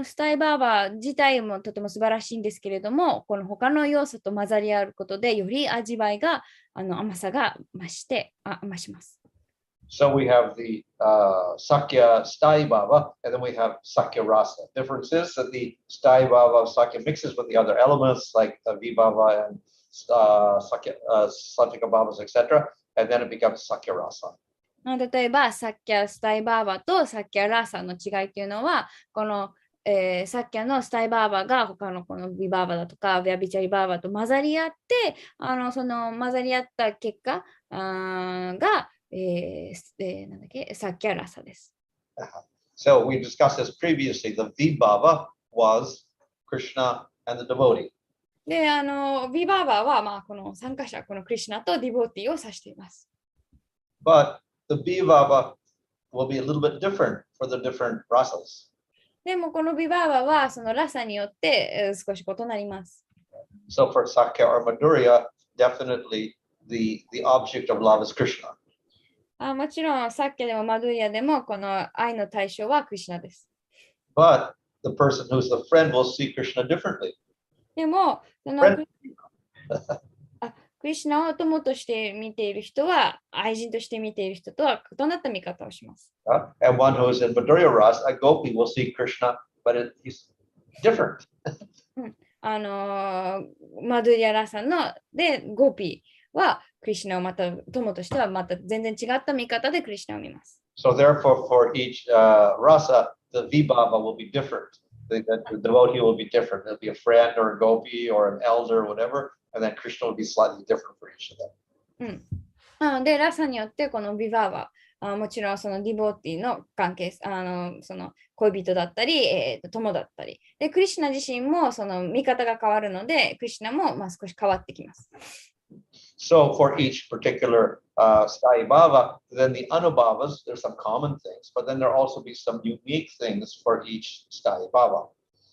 スタイバーバー自体もとても素晴らしいんですけれども、この他の要素と混ざり合うことで、より味わいが、甘さが増します。So we have the Sakya Sthai Bhava, and then we have Sakya Rasa. Difference is that the Sthai Bhava of Sakya mixes with the other elements like Vibhava and Satvika Bhavas, etc., and then it becomes Sakya Rasa. 例えば、サッキャスタイバーバとサッキャラサの違いっていうのは、この、サッキャのスタイバーバが他のこのビバーバだとか、ビャビチャリバーバと混ざり合って、その混ざり合った結果が、なんだっけ、サッキャラサです。So we discussed this previously. The Vibhava was Krishna and the devotee. で、ビバーバは、この参加者、このクリシュナとディボーティーを指しています。But the Vibhava will be a little bit different for the different rasas. でもこのビバーバはそのラサによって少し異なります。So for Sakya or Madhurya, definitely the object of love is Krishna. もちろん、サッキャでもマドゥリアでもこの愛の対象はクリシュナです。But the person who's the friend will see Krishna differently. でも、クリシュナを友として見ている人は、愛人として見ている人とは異なった見方をします。And one who's in Madhurya Rasa, a gopi will see Krishna, but he's different. マドゥリアラサので、ゴピはクリシュナをまた友としてはまた全然違った見方でクリシュナを見ます。So therefore, for each rasa, the vibhava will be different. The devotee will be different. It'll be a friend or a gopi or an elder or whatever, and then Krishna will be slightly different for each of them. なので、ラサによってこのビバーはもちろんそのディボーティの関係、その恋人だったり、友だったり。で、クリシュナ自身もその見方が変わるので、クリシュナも少し変わってきます。So for each particular Sthai Bhava, then the Anubhavas, there's some common things, but then there also be some unique things for each Sthai Bhava.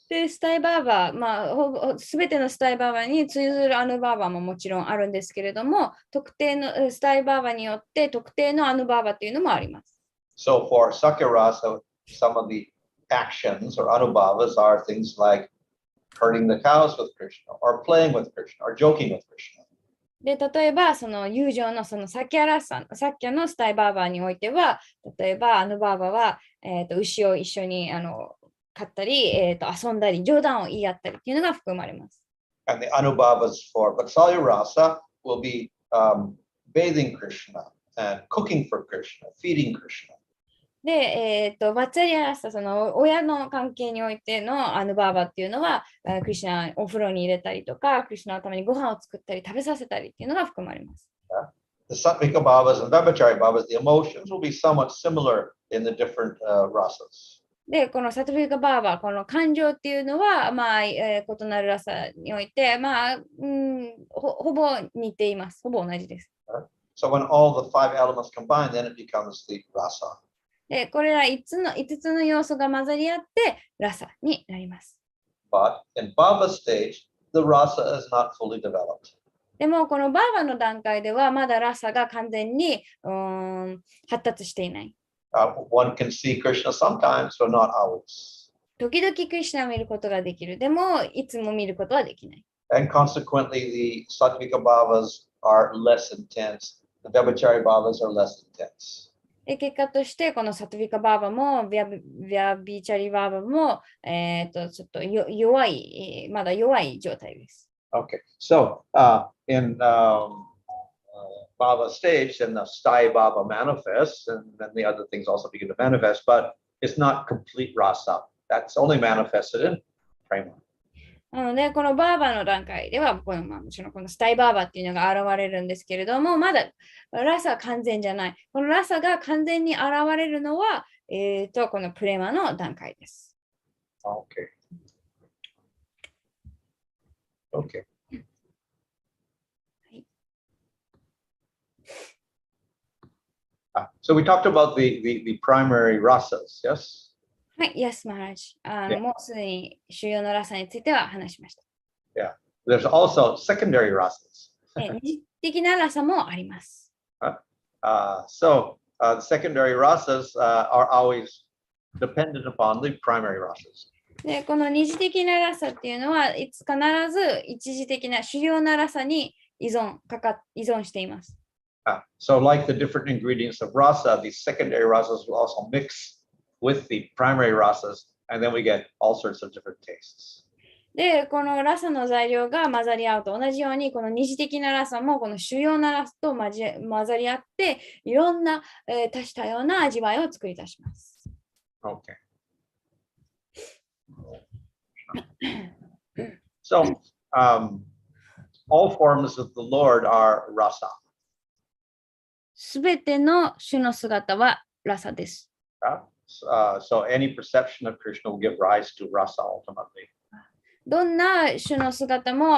で、スタイバーバー、すべてのスタイバーバーに通ずるアヌバーバーももちろんあるんですけれども、特定のスタイバーバーによって特定のアヌバーバーというのもあります。So for Sakya Rasa, some of the actions or Anubhavas are things like herding the cows with Krishna, or playing with Krishna, or joking with Krishna. で、例えば、その友情のそのサキャのスタイバーバーにおいては、例えば、アヌバーバーは、牛を一緒に飼ったり、遊んだり、冗談を言い合ったりっていうのが含まれます。And the Anubhavas for Vatsalya Rasa will be bathing Krishna and cooking for Krishna, feeding Krishna. で、バッチャリアラサ、その親の関係においてのアヌバーバっていうのは、クリシュナお風呂に入れたりとか、クリシュナのためにご飯を作ったり、食べさせたりっていうのが含まれます。The Satvika Bhavas and Vyabhacharya Bhavas, the emotions will be somewhat similar in the different rasas. で、このサトヴィカバーバ、この感情っていうのは、まあ、異なるラサにおいて、まあ、ほぼ似ています。ほぼ同じです。So when all the 5 elements combine, then it becomes the rasa. で、これら5つの要素が混ざり合って、ラサになります。But in Bhava stage, the rasa is not fully developed. でも、このバーバの段階では、まだラサが完全に発達していない。One can see Krishna sometimes, but not always. 時々クリシュナを見ることができる。でも、いつも見ることはできない。And consequently, the Sattvika Bhavas are less intense. The Vyabhachari Bhavas are less intense. で、結果として、このサトヴィカバーバも、ビャビチャリバーバも、ちょっと弱い、まだ弱い状態です。Okay, so in Bhava stage, then the Sthai Bhava manifests, and then the other things also begin to manifest, but it's not complete rasa. That's only manifested in prema. なので、このバーバの段階では、もちろんこのスタイバーバっていうのが現れるんですけれども、まだラサは完全じゃない。このラサが完全に現れるのは、このプレマの段階です。Okay. Okay. So we talked about the primary rasas, yes? はい、Yes, Maharaj。もうすでに主要のラサについては話しました。Yeah. There's also secondary rasas. 二次的なラサもあります。So the secondary rasas are always dependent upon the primary rasas. で、この二次的なラサっていうのは、必ず一次的な主要なラサに依存しています。So like the different ingredients of rasa, the secondary rasas will also mix with the primary rasas, and then we get all sorts of different tastes. で、このラサの材料が混ざり合うと同じように、この二次的なラサもこの主要なラサと混ざり合って、いろんな、多種多様な味わいを作り出します。Okay. So all forms of the Lord are rasa. すべての主の姿はラサです。So any perception of Krishna will give rise to rasa ultimately. どんな主の姿も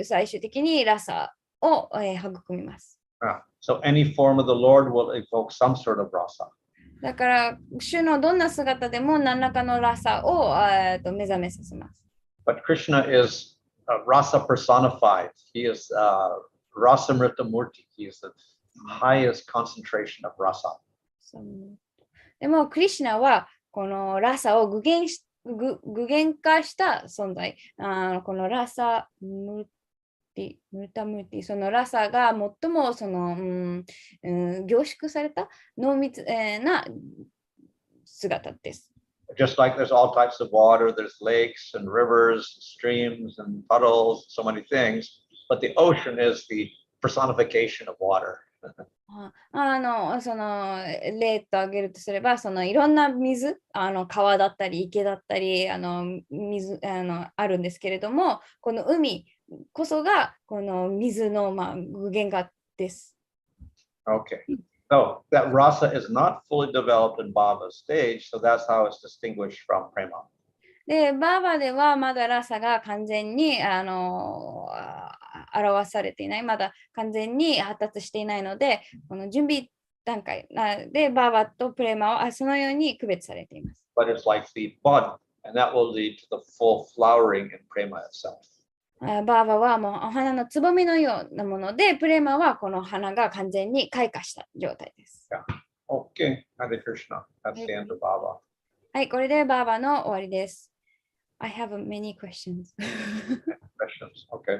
最終的にラサを、育みます。So any form of the Lord will evoke some sort of rasa. だから、主のどんな姿でも何らかのラサを目覚めさせます。But Krishna is rasa personified. He is rasamrita murti. He is the highest concentration of rasa. でも、クリシュナはこのラサを具現化した存在。このラサムタムティ、そのラサが最もその、凝縮された濃密、な姿です。Just like there's all types of water, there's lakes and rivers, streams and puddles, so many things, but the ocean is the personification of water. その例と挙げるとすれば、そのいろんな水、川だったり池だったり水あるんですけれども、この海こそがこの水の、具現化です。Okay. So that rasa is not fully developed in Bhava stage, so that's how it's distinguished from prema. で、バーバではまだラサが完全に表されていない、まだ完全に発達していないので、この準備段階でバーバとプレマはそのように区別されています。But it's like the bud, and that will lead to the full flowering in prema itself. バーバはもうお花のつぼみのようなもので、プレマはこの花が完全に開花した状態です。Okay, Hare Krishna. That's the end of Bhava. はい、これでバーバの終わりです。I have many questions. Questions? Okay.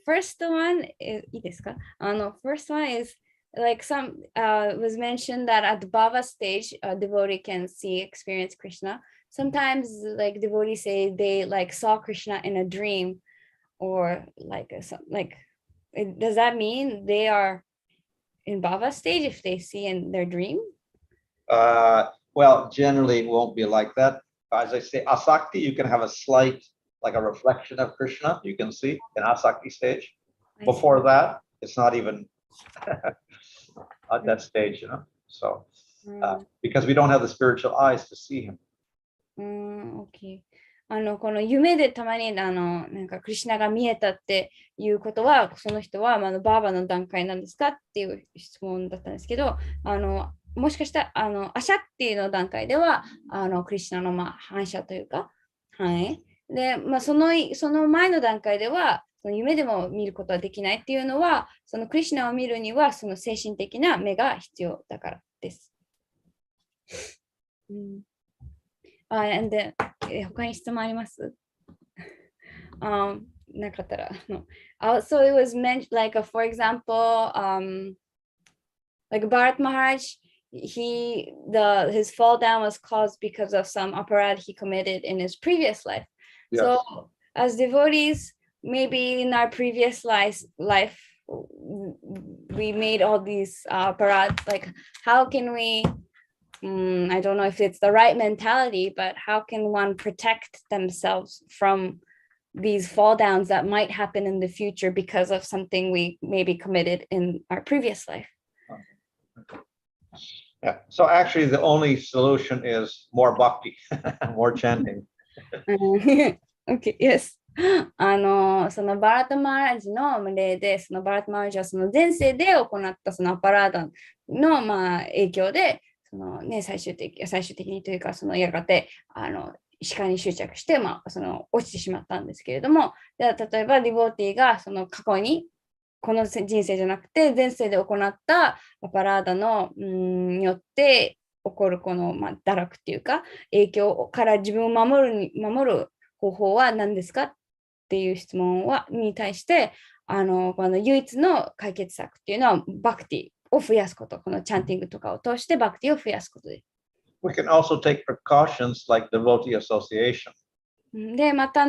First one is, いいですか？First one is like some was mentioned that at the Bhava stage, a devotee can experience Krishna. Sometimes like devotees say they like saw Krishna in a dream, or does that mean they are in Bhava stage if they see in their dream? Well, generally it won't be like that. As I say, asakti, you can have a slight, like a reflection of Krishna, you can see in asakti stage. Before that, it's not even at that stage, So because we don't have the spiritual eyes to see him. OK。この夢でたまになんかクリシュナが見えたっていうことは、その人はバーバの段階なんですかっていう質問だったんですけど、もしかしたらアシャクティの段階ではクリシュナの反射というか、はい。で、その前の段階では、その夢でも見ることはできないっていうのは、そのクリシュナを見るには、その精神的な目が必要だからです。で、他に質問ありますなかったら。So it was meant like, for example, like Bharat Maharaj, his fall down was caused because of some aparad he committed in his previous life. Yes. So as devotees, maybe in our previous life, we made all these aparad. Like, how can we? I don't know if it's the right mentality, but how can one protect themselves from these fall downs that might happen in the future because of something we maybe committed in our previous life? Yeah. So actually, the only solution is more bhakti, more chanting. Okay, yes. そのバラタマーラジの例で、そのバラタマーラジはその前世で行ったそのアパラーダの影響で、そのね、最終的にというか、そのやがて視界に執着して、その落ちてしまったんですけれども、例えばディボーティーがその過去にこの人生じゃなくて前世で行ったアパラーダのによって起こるこの堕落っていうか影響から自分を守る方法は何ですかっていう質問に対してこの唯一の解決策っていうのはバクティを増やすこと、このチャンティングとかを通してバクティを増やすことです。We can also take precautions like devotee association. で、また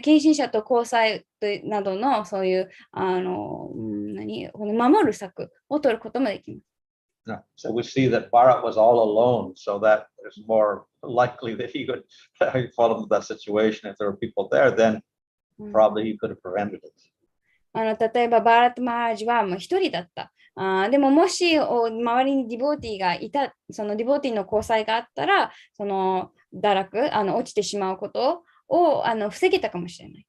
近親者と交際などのそういう守る策を取ることもできます。So we see that Bharat was all alone, so that it's more likely that he could fall into that situation. If there were people there, then probably he could have prevented it. 例えばバーラット・マハラジはもう一人だった。でももし周りにディボーティーがいた、そのディボーティーの交際があったら、その堕落、落ちてしまうことを防げたかもしれない。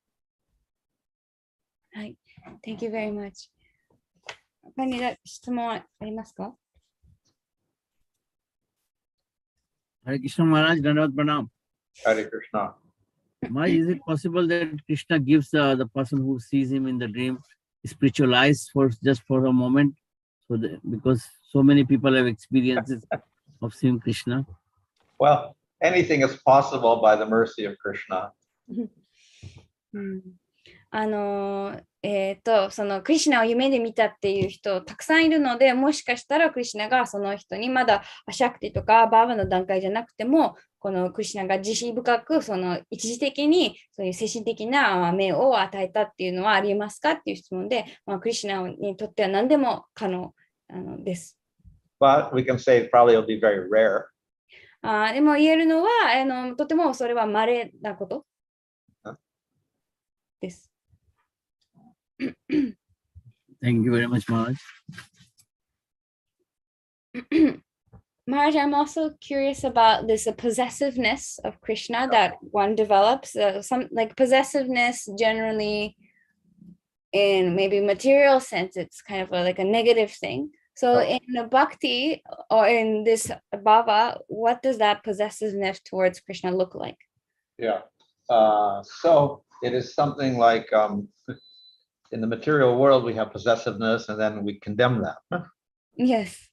はい。Thank you very much. 他に質問ありますかHare Krishna Maharaj, Dandavat Pranam. Hare Krishna. Maharaj, is it possible that Krishna gives the person who sees him in the dream spiritual eyes just for a moment? So because so many people have experiences of seeing Krishna. Well, anything is possible by the mercy of Krishna. そのクリシュナを夢で見たっていう人たくさんいるので、もしかしたらクリシュナがその人にまだアシャクティとかバーバの段階じゃなくても、このクリシュナが慈悲深くその一時的にそういう精神的な目を与えたっていうのはありますかっていう質問で、クリシュナにとっては何でも可能です。But we can say it probably will be very rare. でも言えるのはとてもそれは稀なことです。Thank you very much, Maharaj. Maharaj, I'm also curious about this possessiveness of Krishna that one develops. Some like possessiveness generally in maybe material sense, it's kind of like a negative thing. So in the bhakti or in this bhava, what does that possessiveness towards Krishna look like? Yeah. So it is something like in the material world, we have possessiveness and then we condemn that. Yes.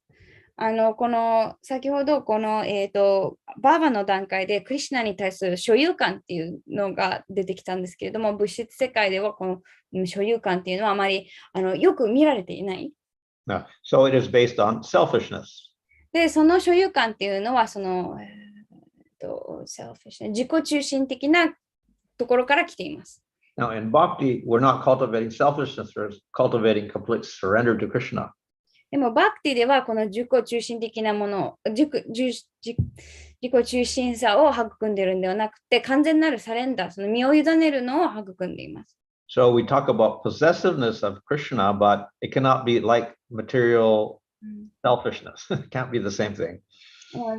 この先ほどこのバーバの段階でクリシュナに対する所有感っていうのが出てきたんですけれども、物質世界ではこの所有感っていうのはあまりよく見られていない。No. So it is based on selfishness. で、その所有感っていうのはその自己中心的なところから来ています。Now in bhakti, we're not cultivating selfishness, we're cultivating complete surrender to Krishna. でもバクティではこの自己中心的なもの、自己中心さを育んでいるんではなくて、完全なるサレンダー、その身を委ねるのを育んでいます。So we talk about possessiveness of Krishna, but it cannot be like material selfishness. Can't be the same thing.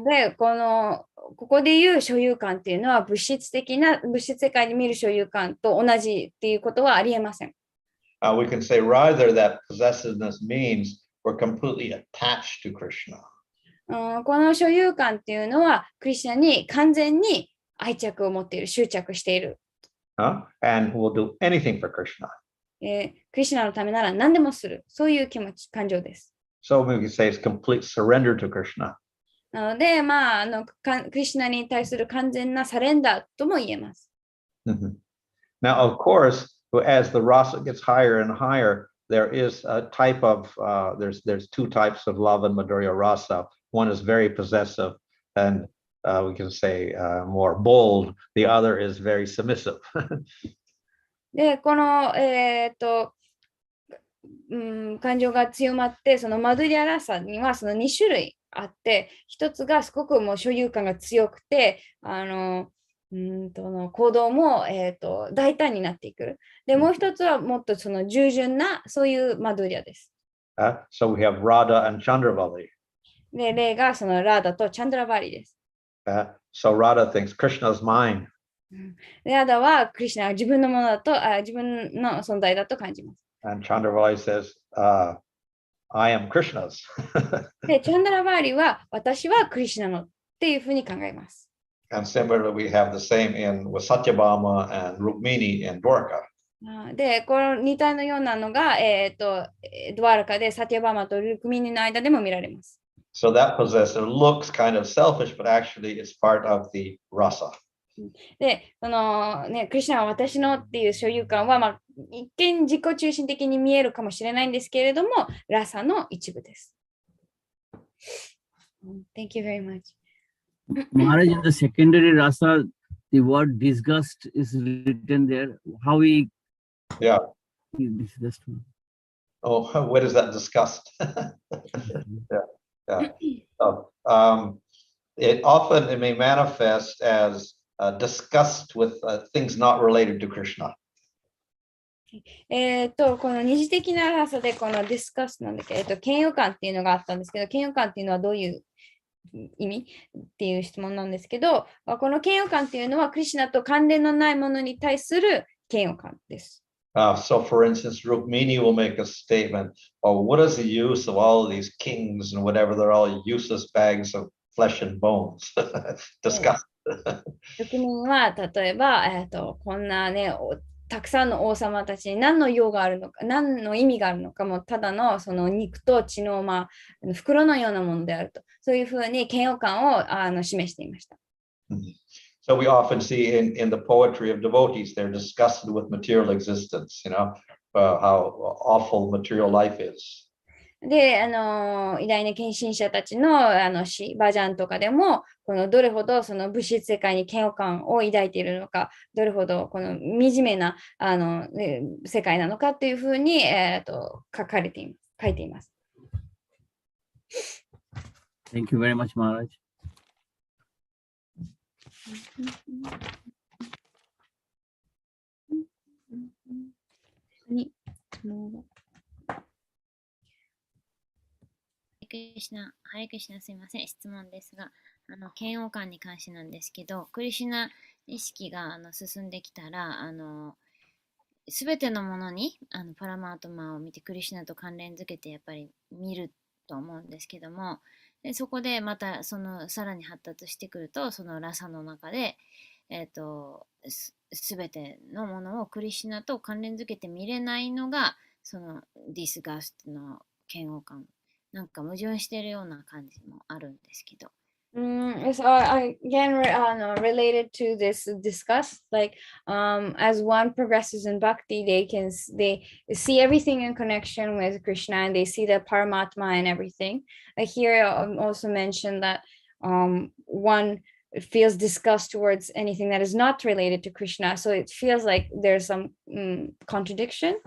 で、ここで言う所有感っていうのは物質世界で見る所有感と同じっていうことはありえません。We can say rather that possessiveness means we're completely attached to Krishna. この所有感っていうのはクリシュナに完全に愛着を持っている、執着している。And we'll do anything for Krishna. クリシュナのためなら何でもする。そういう気持ち、感情です。So we can say it's complete surrender to Krishna. なので、クリシュナに対する完全なサレンダーとも言えます。Now, of course, as the rasa gets higher and higher, there is a type of, there's two types of love and Madhurya rasa. One is very possessive and we can say more bold. The other is very submissive. で、感情が強まって、そのマドゥリアラサにはその2種類あって、一つがすごくもう所有感が強くて、行動も、大胆になっていく。で、もう一つはもっとその従順な、そういうマドゥリアです。So we have Radha and Chandravali. で、例がそのラーダとチャンドラバリです。So Radha thinks Krishna's mine. ラーダはクリシュナは自分のものだと、自分の存在だと感じます。And Chandravali says, I am Krishna's. で、チャンドラバーリは私はクリシュナのっていうふうに考えます。And similarly, we have the same with Satyabhama and Rukmini in Dwarka. で、この似たようなのが、ドワラカでサティアバーマとルクミニの間でも見られます。So that possessor looks kind of selfish, but actually it's part of the rasa. で、クリシュナは私のっていう所有感は、一見自己中心的に見えるかもしれないんですけれども、ラサの一部です。Thank you very much. Maharaj, in the secondary rasa, the word disgust is written there. How we disgust? Oh, where is that disgust? So, it may manifest as disgust with things not related to Krishna. この二次的なラサでこのディスカスなんだけど、嫌悪感っていうのがあったんですけど、嫌悪感っていうのはどういう意味っていう質問なんですけど、この嫌悪感っていうのはクリシュナと関連のないものに対する嫌悪感です。So, for instance, Rukmini will make a statement, oh, what is the use of all of these kings and whatever? They're all useless bags of flesh and bones. Disgust. ルクミンは例えば、こんなね、たくさんの王様たちに何の用があるのか、何の意味があるのかも、ただのその肉と血の、袋のようなものであると、そういうふうに嫌悪感を示していました。So we often see in the poetry of devotees, they're disgusted with material existence, how awful material life is. で、偉大な献身者たちの詩、バジャンとかでも、このどれほどその物質世界に嫌悪感を抱いているのか、どれほどこの惨めな世界なのかというふうに、書いています。Thank you very much, Maharaj. ハレクリシナ、すみません、質問ですが、嫌悪感に関してなんですけど、クリシュナ意識が進んできたら、すべてのものにパラマートマを見て、クリシュナと関連づけてやっぱり見ると思うんですけども、でそこでまたさらに発達してくると、そのラサの中で、すべてのものをクリシュナと関連づけて見れないのが、そのディスガストの嫌悪感。なんか矛盾しているような感じもあるんですけど。So again, related to this discuss, like as one progresses in bhakti, they see everything in connection with Krishna and they see the Paramatma and everything. Here also mentioned that one feels disgust towards anything that is not related to Krishna. So it feels like there's some contradiction.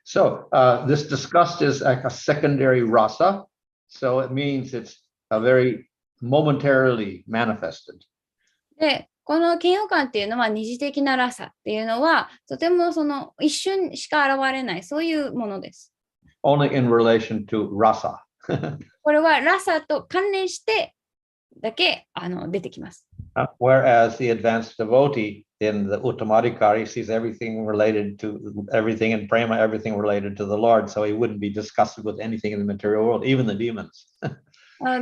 So this disgust is like a secondary rasa. So it means it's very momentarily manifested. で、この嫌悪感っていうのは二次的なラサっていうのはとてもその一瞬しか現れないそういうものです。only in relation to rasa. これはラサと関連してだけ出てきます。Whereas the advanced devotee in the Uttamadikari sees everything related to everything in prema, everything related to the Lord, so he wouldn't be disgusted with anything in the material world, even the demons.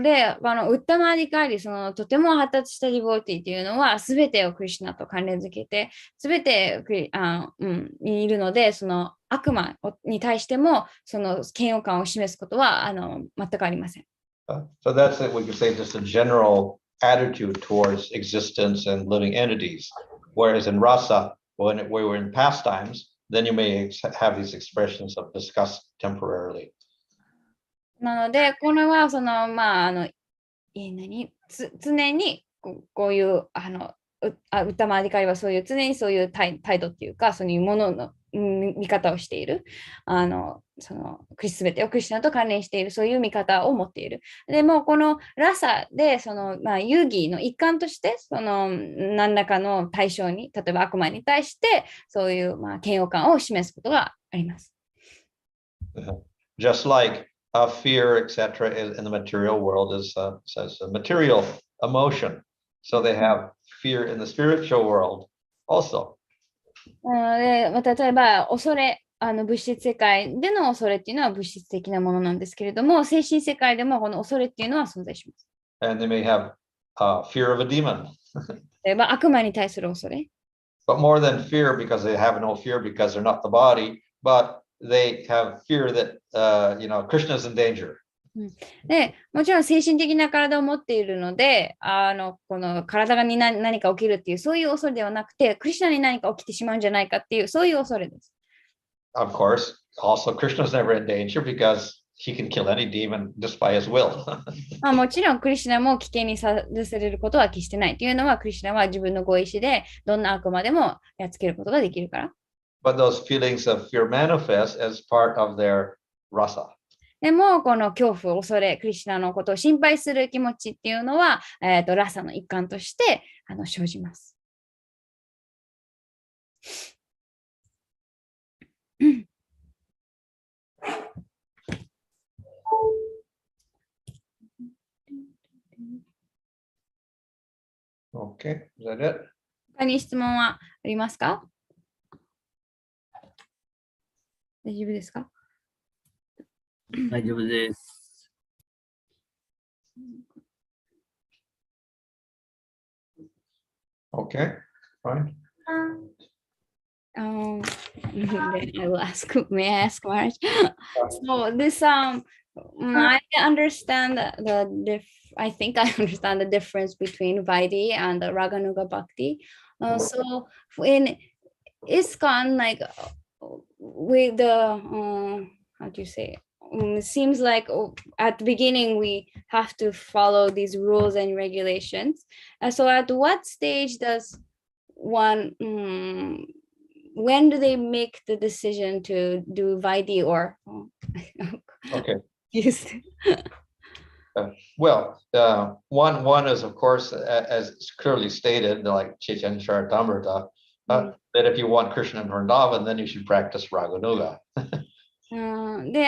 で、ウッタマーディカーリ、とても発達したディボーティーというのは、すべてをクリシュナと関連づけて、すべてにいるので、悪魔に対しても、嫌悪感を示すことは全くありません。So that's it. We could say just a general attitude towards existence and living entities. Whereas in rasa, when we were in pastimes, then you may have these expressions of disgust temporarily. なので、これは常にこういうウッタマーディカリは常にそういう態度っていうか、そういうものの見方をしている。すべてをクリスチャンと関連している、そういう見方を持っている。でも、このラサで、遊戯の一環として、何らかの対象に、例えば悪魔に対して、そういう嫌悪感を示すことがあります。Just like fear, etc., in the material world says a material emotion. So they have fear in the spiritual world also. 例えば、恐れ、物質世界での恐れっていうのは物質的なものなんですけれども、精神世界でもこの恐れっていうのは存在します。And they may have fear of a demon. 例えば、悪魔に対する恐れ。But more than fear, because they have no fear because they're not the body, but they have fear that, Krishna is in danger. で、もちろん精神的な体を持っているので、この体に何か起きるっていう、そういう恐れではなくて、クリシュナに何か起きてしまうんじゃないかっていう、そういう恐れです。Of course, also Krishna is never in danger because he can kill any demon just by his will. もちろんクリシュナも危険にさらされることは決してないというのは、クリシュナは自分のご意志でどんな悪魔でもやっつけることができるから。But those feelings of fear manifest as part of their rasa. でも、この恐怖、恐れ、クリシュナのことを心配する気持ちっていうのは、ラサの一環として生じます。Okay, is that it? 他に質問はありますか？大丈夫ですか？大丈夫です。Okay, fine. Then I will ask, may I ask Maharaj? So this I understand I think I understand the difference between Vaidhi and Raganuga Bhakti. So in ISKCON, like with the how do you say? It seems like at the beginning we have to follow these rules and regulations. So at what stage does one when do they make the decision to do Vaidhi or Okay. used? Well, one is, of course, as clearly stated, like Chaitanya Charitamrita, that if you want Krishna in Vrindavan, then you should practice Raganuga. で、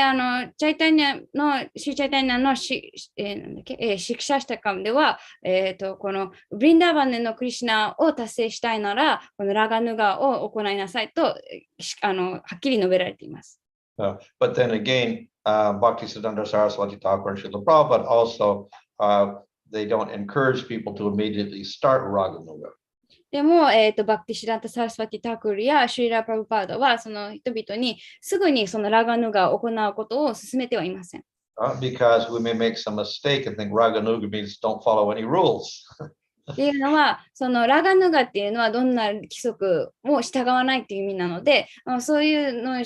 チャイタニャの、シーチャイタニャのなんだっけ、シクシャシタカムでは、このブリンダーバンでのクリシナを達成したいなら、このラガヌガを行いなさいと、はっきり述べられています。But then again, Bhaktisiddhanta Saraswati Thakur and Srila Prabhupada also, they don't encourage people to immediately start Raganuga. でも、バクティシランタ・サラスワティ・タクルやシュリラ・プラブパーダはその人々にすぐにそのラガヌガを行うことを進めてはいません。Because we may make some mistake and think Raganuga means don't follow any rules. っていうのは、そのラガヌガっていうのはどんな規則も従わないっていう意味なので、そういうの、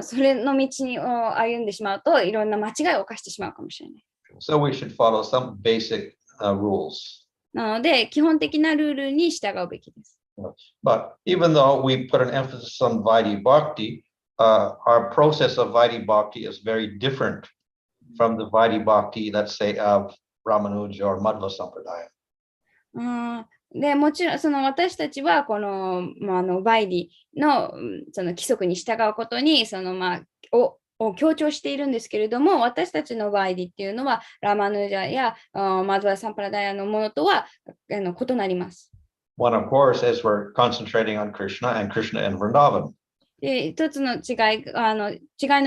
それの道を歩んでしまうといろんな間違いを犯してしまうかもしれない。So we should follow some basic rules. なので、基本的なルールに従うべきです。But even though we put an emphasis on Vaidhi Bhakti, our process of Vaidhi Bhakti is very different from the Vaidhi Bhakti, let's say, of Ramanuja or Madhva Sampradaya. でもちろんその私たちはこの、バイディのその規則に従うことにを強調しているんですけれども、私たちのバイディっていうのは、ラマヌジャやマドゥラ・サンプラダヤのものとは異なります。One, of course, is we're concentrating on Krishna and Krishna in Vrindavan. で、一つの違いの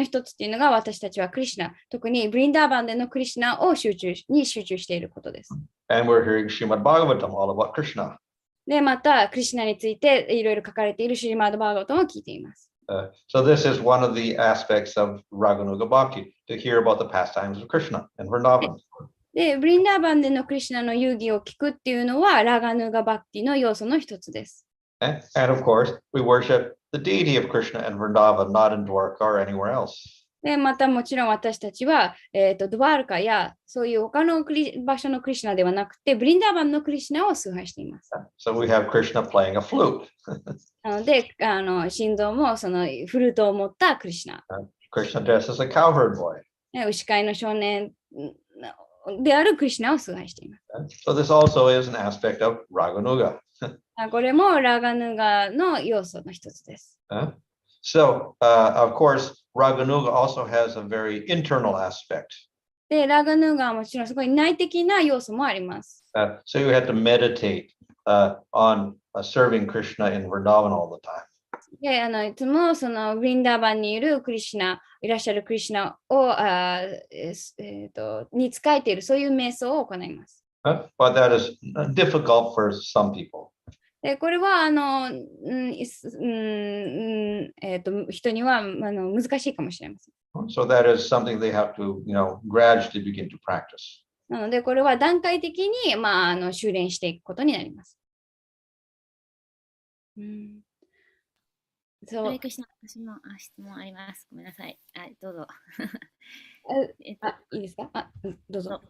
一つっていうのが、私たちはクリシュナ、特にブリンダーバンでのクリシュナを集中していることです。And we're hearing Srimad Bhagavatam all about Krishna. で、また、クリシュナについていろいろ書かれているシリマード・バーガートンを聞いています。So this is one of the aspects of Raganuga Bhakti, to hear about the pastimes of Krishna in Vrindavan. で、ブリンダーバンでのクリシュナの遊戯を聞くっていうのは、ラガヌガ・バクティの要素の一つです。And of course, we worship the deity of Krishna in Vrindavan, not in Dwarka or anywhere else. で、またもちろん私たちは、ドワールカやそういう他の場所のクリシュナではなくて、ブリンダーバンのクリシュナを崇拝しています。So we have Krishna playing a flute. なので、心臓もそのフルートを持ったクリシュナ。Krishna dressed as a cowherd boy. 牛飼いの少年であるクリシュナを崇拝しています。So this also is an aspect of Raganuga. これもラガヌガの要素の一つです。So, of course, Raganuga also has a very internal aspect. で、ラガヌガはもちろんそこに内的な要素もあります。So you have to meditate on serving Krishna in Vrindavan all the time. で、いつもそのブリンダーバンにいるクリシュナ、いらっしゃるクリシュナをに仕えている、そういう瞑想を行います。But that is difficult for some people. でこれは人には難しいかもしれません。So that is something they have to, gradually begin to practice. なので、これは段階的に、修練していくことになります。そう。私も質問あります。ごめんなさい。どうぞ。いいですか？どうぞ。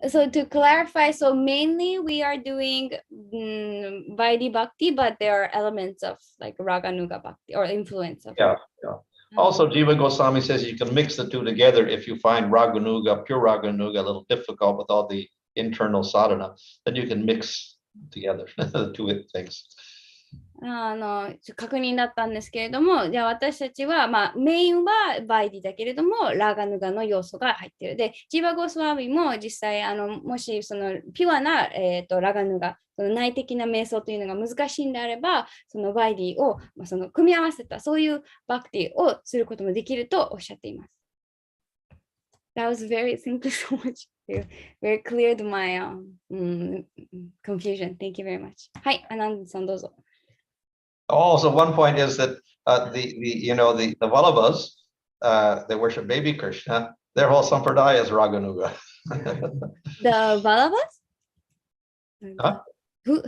So to clarify, so mainly we are doing Vaidhi Bhakti, but there are elements of like Raganuga Bhakti or influence of. Yeah. Also, Jiva Goswami says you can mix the two together if you find Raganuga, pure Raganuga, a little difficult with all the internal sadhana, then you can mix together the two things. 確認だったんですけれども、じゃあ私たちは、メインはバイディだけれども、ラガヌガの要素が入っている。で、ジーバゴスワミも実際、もしそのピュアな、ラガヌガ、その内的な瞑想というのが難しいんであれば、そのバイディを、その組み合わせた、そういうバクティをすることもできるとおっしゃっています。That was very, thank you so much. Very cleared my confusion. Thank you very much. はい、アナンドさんどうぞ。Also, one point is that the Vallabhas, they worship baby Krishna. Their whole sampradaya is Raganuga. The Vallabhas? Huh?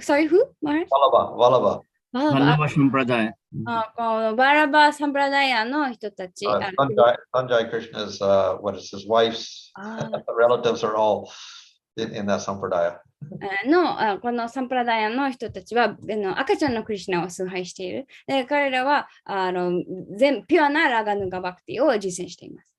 Sorry, who? Maharaj? Vallabha. Vallabha Sampradaya. バラバサンプラダヤの人たち。Sanjay Krishna's, his wife's relatives are all in that sampradaya. このサンプラダヤの人たちは赤ちゃんのクリシュナを崇拝している。で彼らはピュアなラガヌガバクティを実践しています。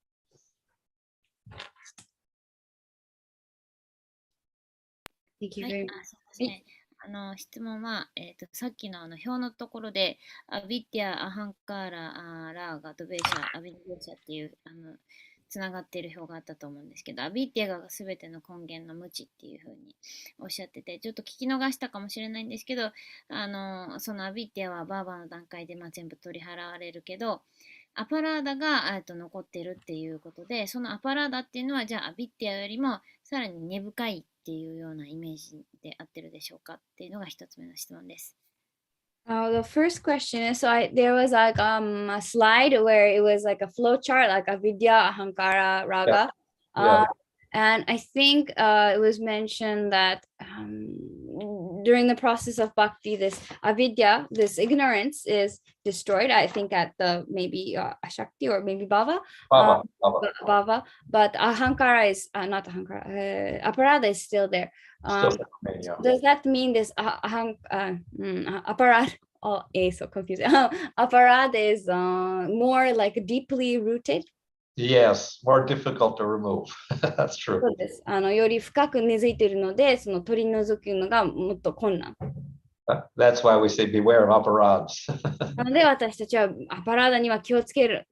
質問は、さっきの表のところで、アビッティア、アハンカーラ、ラーガ、ドベーシャ、アビディベーシャっていうつながっている表があったと思うんですけど、アビッティアが全ての根源の無知っていうふうにおっしゃってて、ちょっと聞き逃したかもしれないんですけど、そのアビッティアはバーバーの段階で全部取り払われるけど、アパラーダが残ってるっていうことで、そのアパラーダっていうのは、じゃあアビッティアよりもさらに根深いっていうようなイメージで合ってるでしょうかっていうのが一つ目の質問です。The first question is, there was like a slide where it was like a flow chart, like Avidya, Ahankara, Raga. And I think it was mentioned that during the process of bhakti, this avidya, this ignorance is destroyed. I think at the maybe Ashakti or maybe Bhava. Bhava. But Ahankara is not Ahankara. Aparada is still there. Does that mean this aparad? Oh, so confusing. Aparad is more like deeply rooted. Yes, more difficult to remove. That's true. そうです。より深く根付いているので、その取り除くのがもっと困難。That's why we say beware of aparadhs. なので私たちはアパラーダには気をつける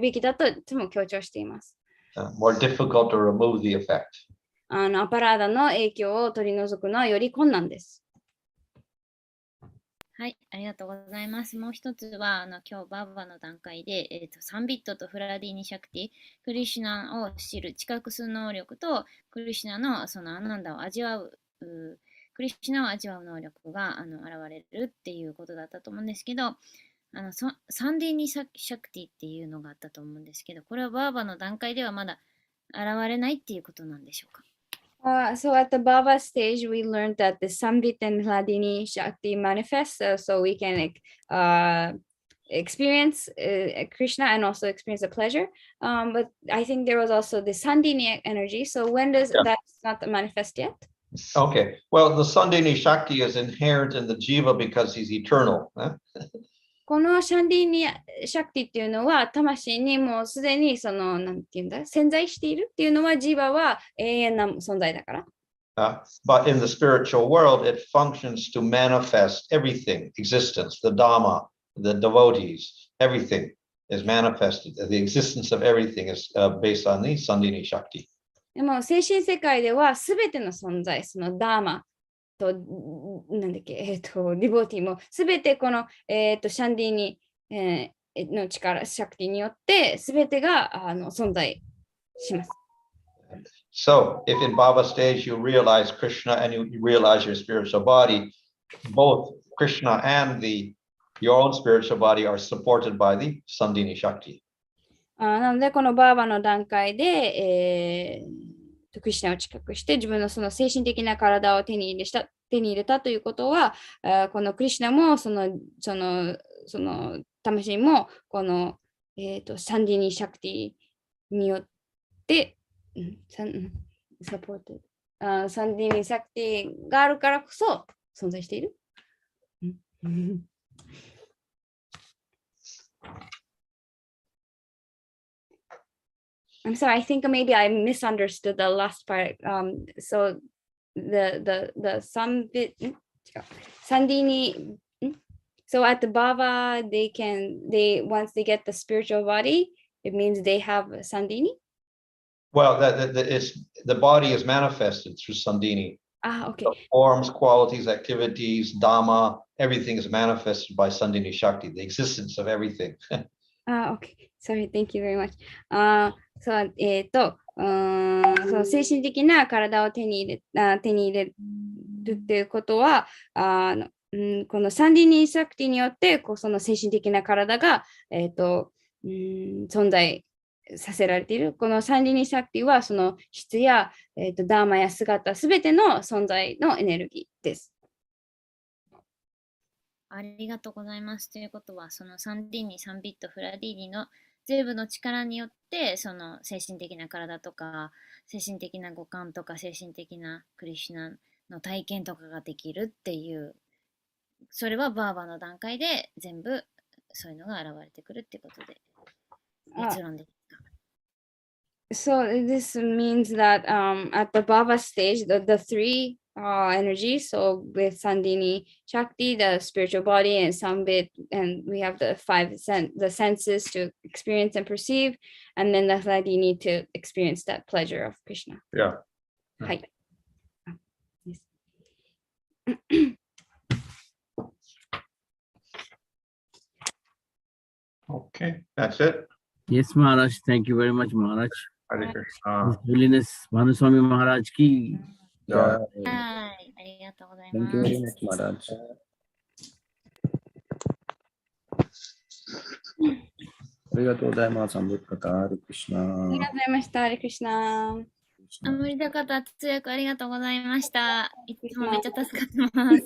べきだといつも強調しています。More difficult to remove the effect. アパラーダの影響を取り除くのはより困難です。はい、ありがとうございます。もう一つは、今日バーバの段階で、3ビットとフラディーニシャクティ、クリシュナを知る知覚する能力と、クリシュナのそのアナンダを味わう、クリシュナを味わう能力が現れるっていうことだったと思うんですけど、サンディーニシャクティっていうのがあったと思うんですけど、これはバーバの段階ではまだ現れないっていうことなんでしょうか。So at the Baba stage, we learned that the Sambit and Hladini Shakti manifest, so we can experience Krishna and also experience the pleasure. But I think there was also the Sandini energy. So when does that's not manifest yet? Okay. Well, the Sandini Shakti is inherent in the jiva because he's eternal. このシャンディーニシャクティっていうのは魂にもうすでにそのなんていうんだ潜在しているっていうのはジーバは永遠な存在だから。But in the spiritual world, it functions to manifest everything, existence, the Dhamma, the devotees, everything is manifested. The existence of everything is based on the Sandini Shakti. でも精神世界ではすべての存在、そのダーマとなんだっけ、ディボーティもすべてこの、シャンディに、の力、シャクティによってすべてが存在します。So, if in Baba stage you realize Krishna and you realize your spiritual body, both Krishna and your own spiritual body are supported by the Sandini Shakti. なので、このバーバの段階で、クリシュナを近くして自分のその精神的な体を手に入れたということは、このクリシュナもその魂もこの、サンディニシャクティによってサポート、サンディニシャクティがあるからこそ存在している。I'm sorry, I think maybe I misunderstood the last part. So the Sandini. So at the Baba, once they get the spiritual body, it means they have Sandini. Well, the body is manifested through Sandini. Okay. The forms, qualities, activities, Dhamma, everything is manifested by Sandini Shakti, the existence of everything. Okay. Sorry, thank you very much. その精神的な体を手に入れるっていうことは、このサンディニーシャクティによってその精神的な体が、存在させられている。このサンディニーシャクティはその質や、ダーマや姿すべての存在のエネルギーです。ありがとうございます。ということは、そのサンディーニ、サンビット、フラディーニの全部の力によって、その精神的な体とか、精神的な五感とか、精神的なクリシュナの体験とかができるっていう、それはバーバの段階で全部そういうのが現れてくるってことで、結論ですか。So this means that at the Baba stage, the three energy. So with Sandini Shakti, the spiritual body, and Sambit, and we have the the senses to experience and perceive, and then the Hladini to experience that pleasure of Krishna. Yeah. Hi. Yes. Okay, that's it. Yes, Maharaj. Thank you very much, Maharaj. Hare Krishna. His Holiness Bhanu Swami Maharaj ki. Yeah. はい、ありがとうござい Thank ま you す。 very much, Maharaj. ありがとうございます。アムリカタ、ハレクリシナ。ありがとうございました。ハレクリシナ。あ、無理だ方、通訳ありがとうございました。いつもめっちゃ助かってます。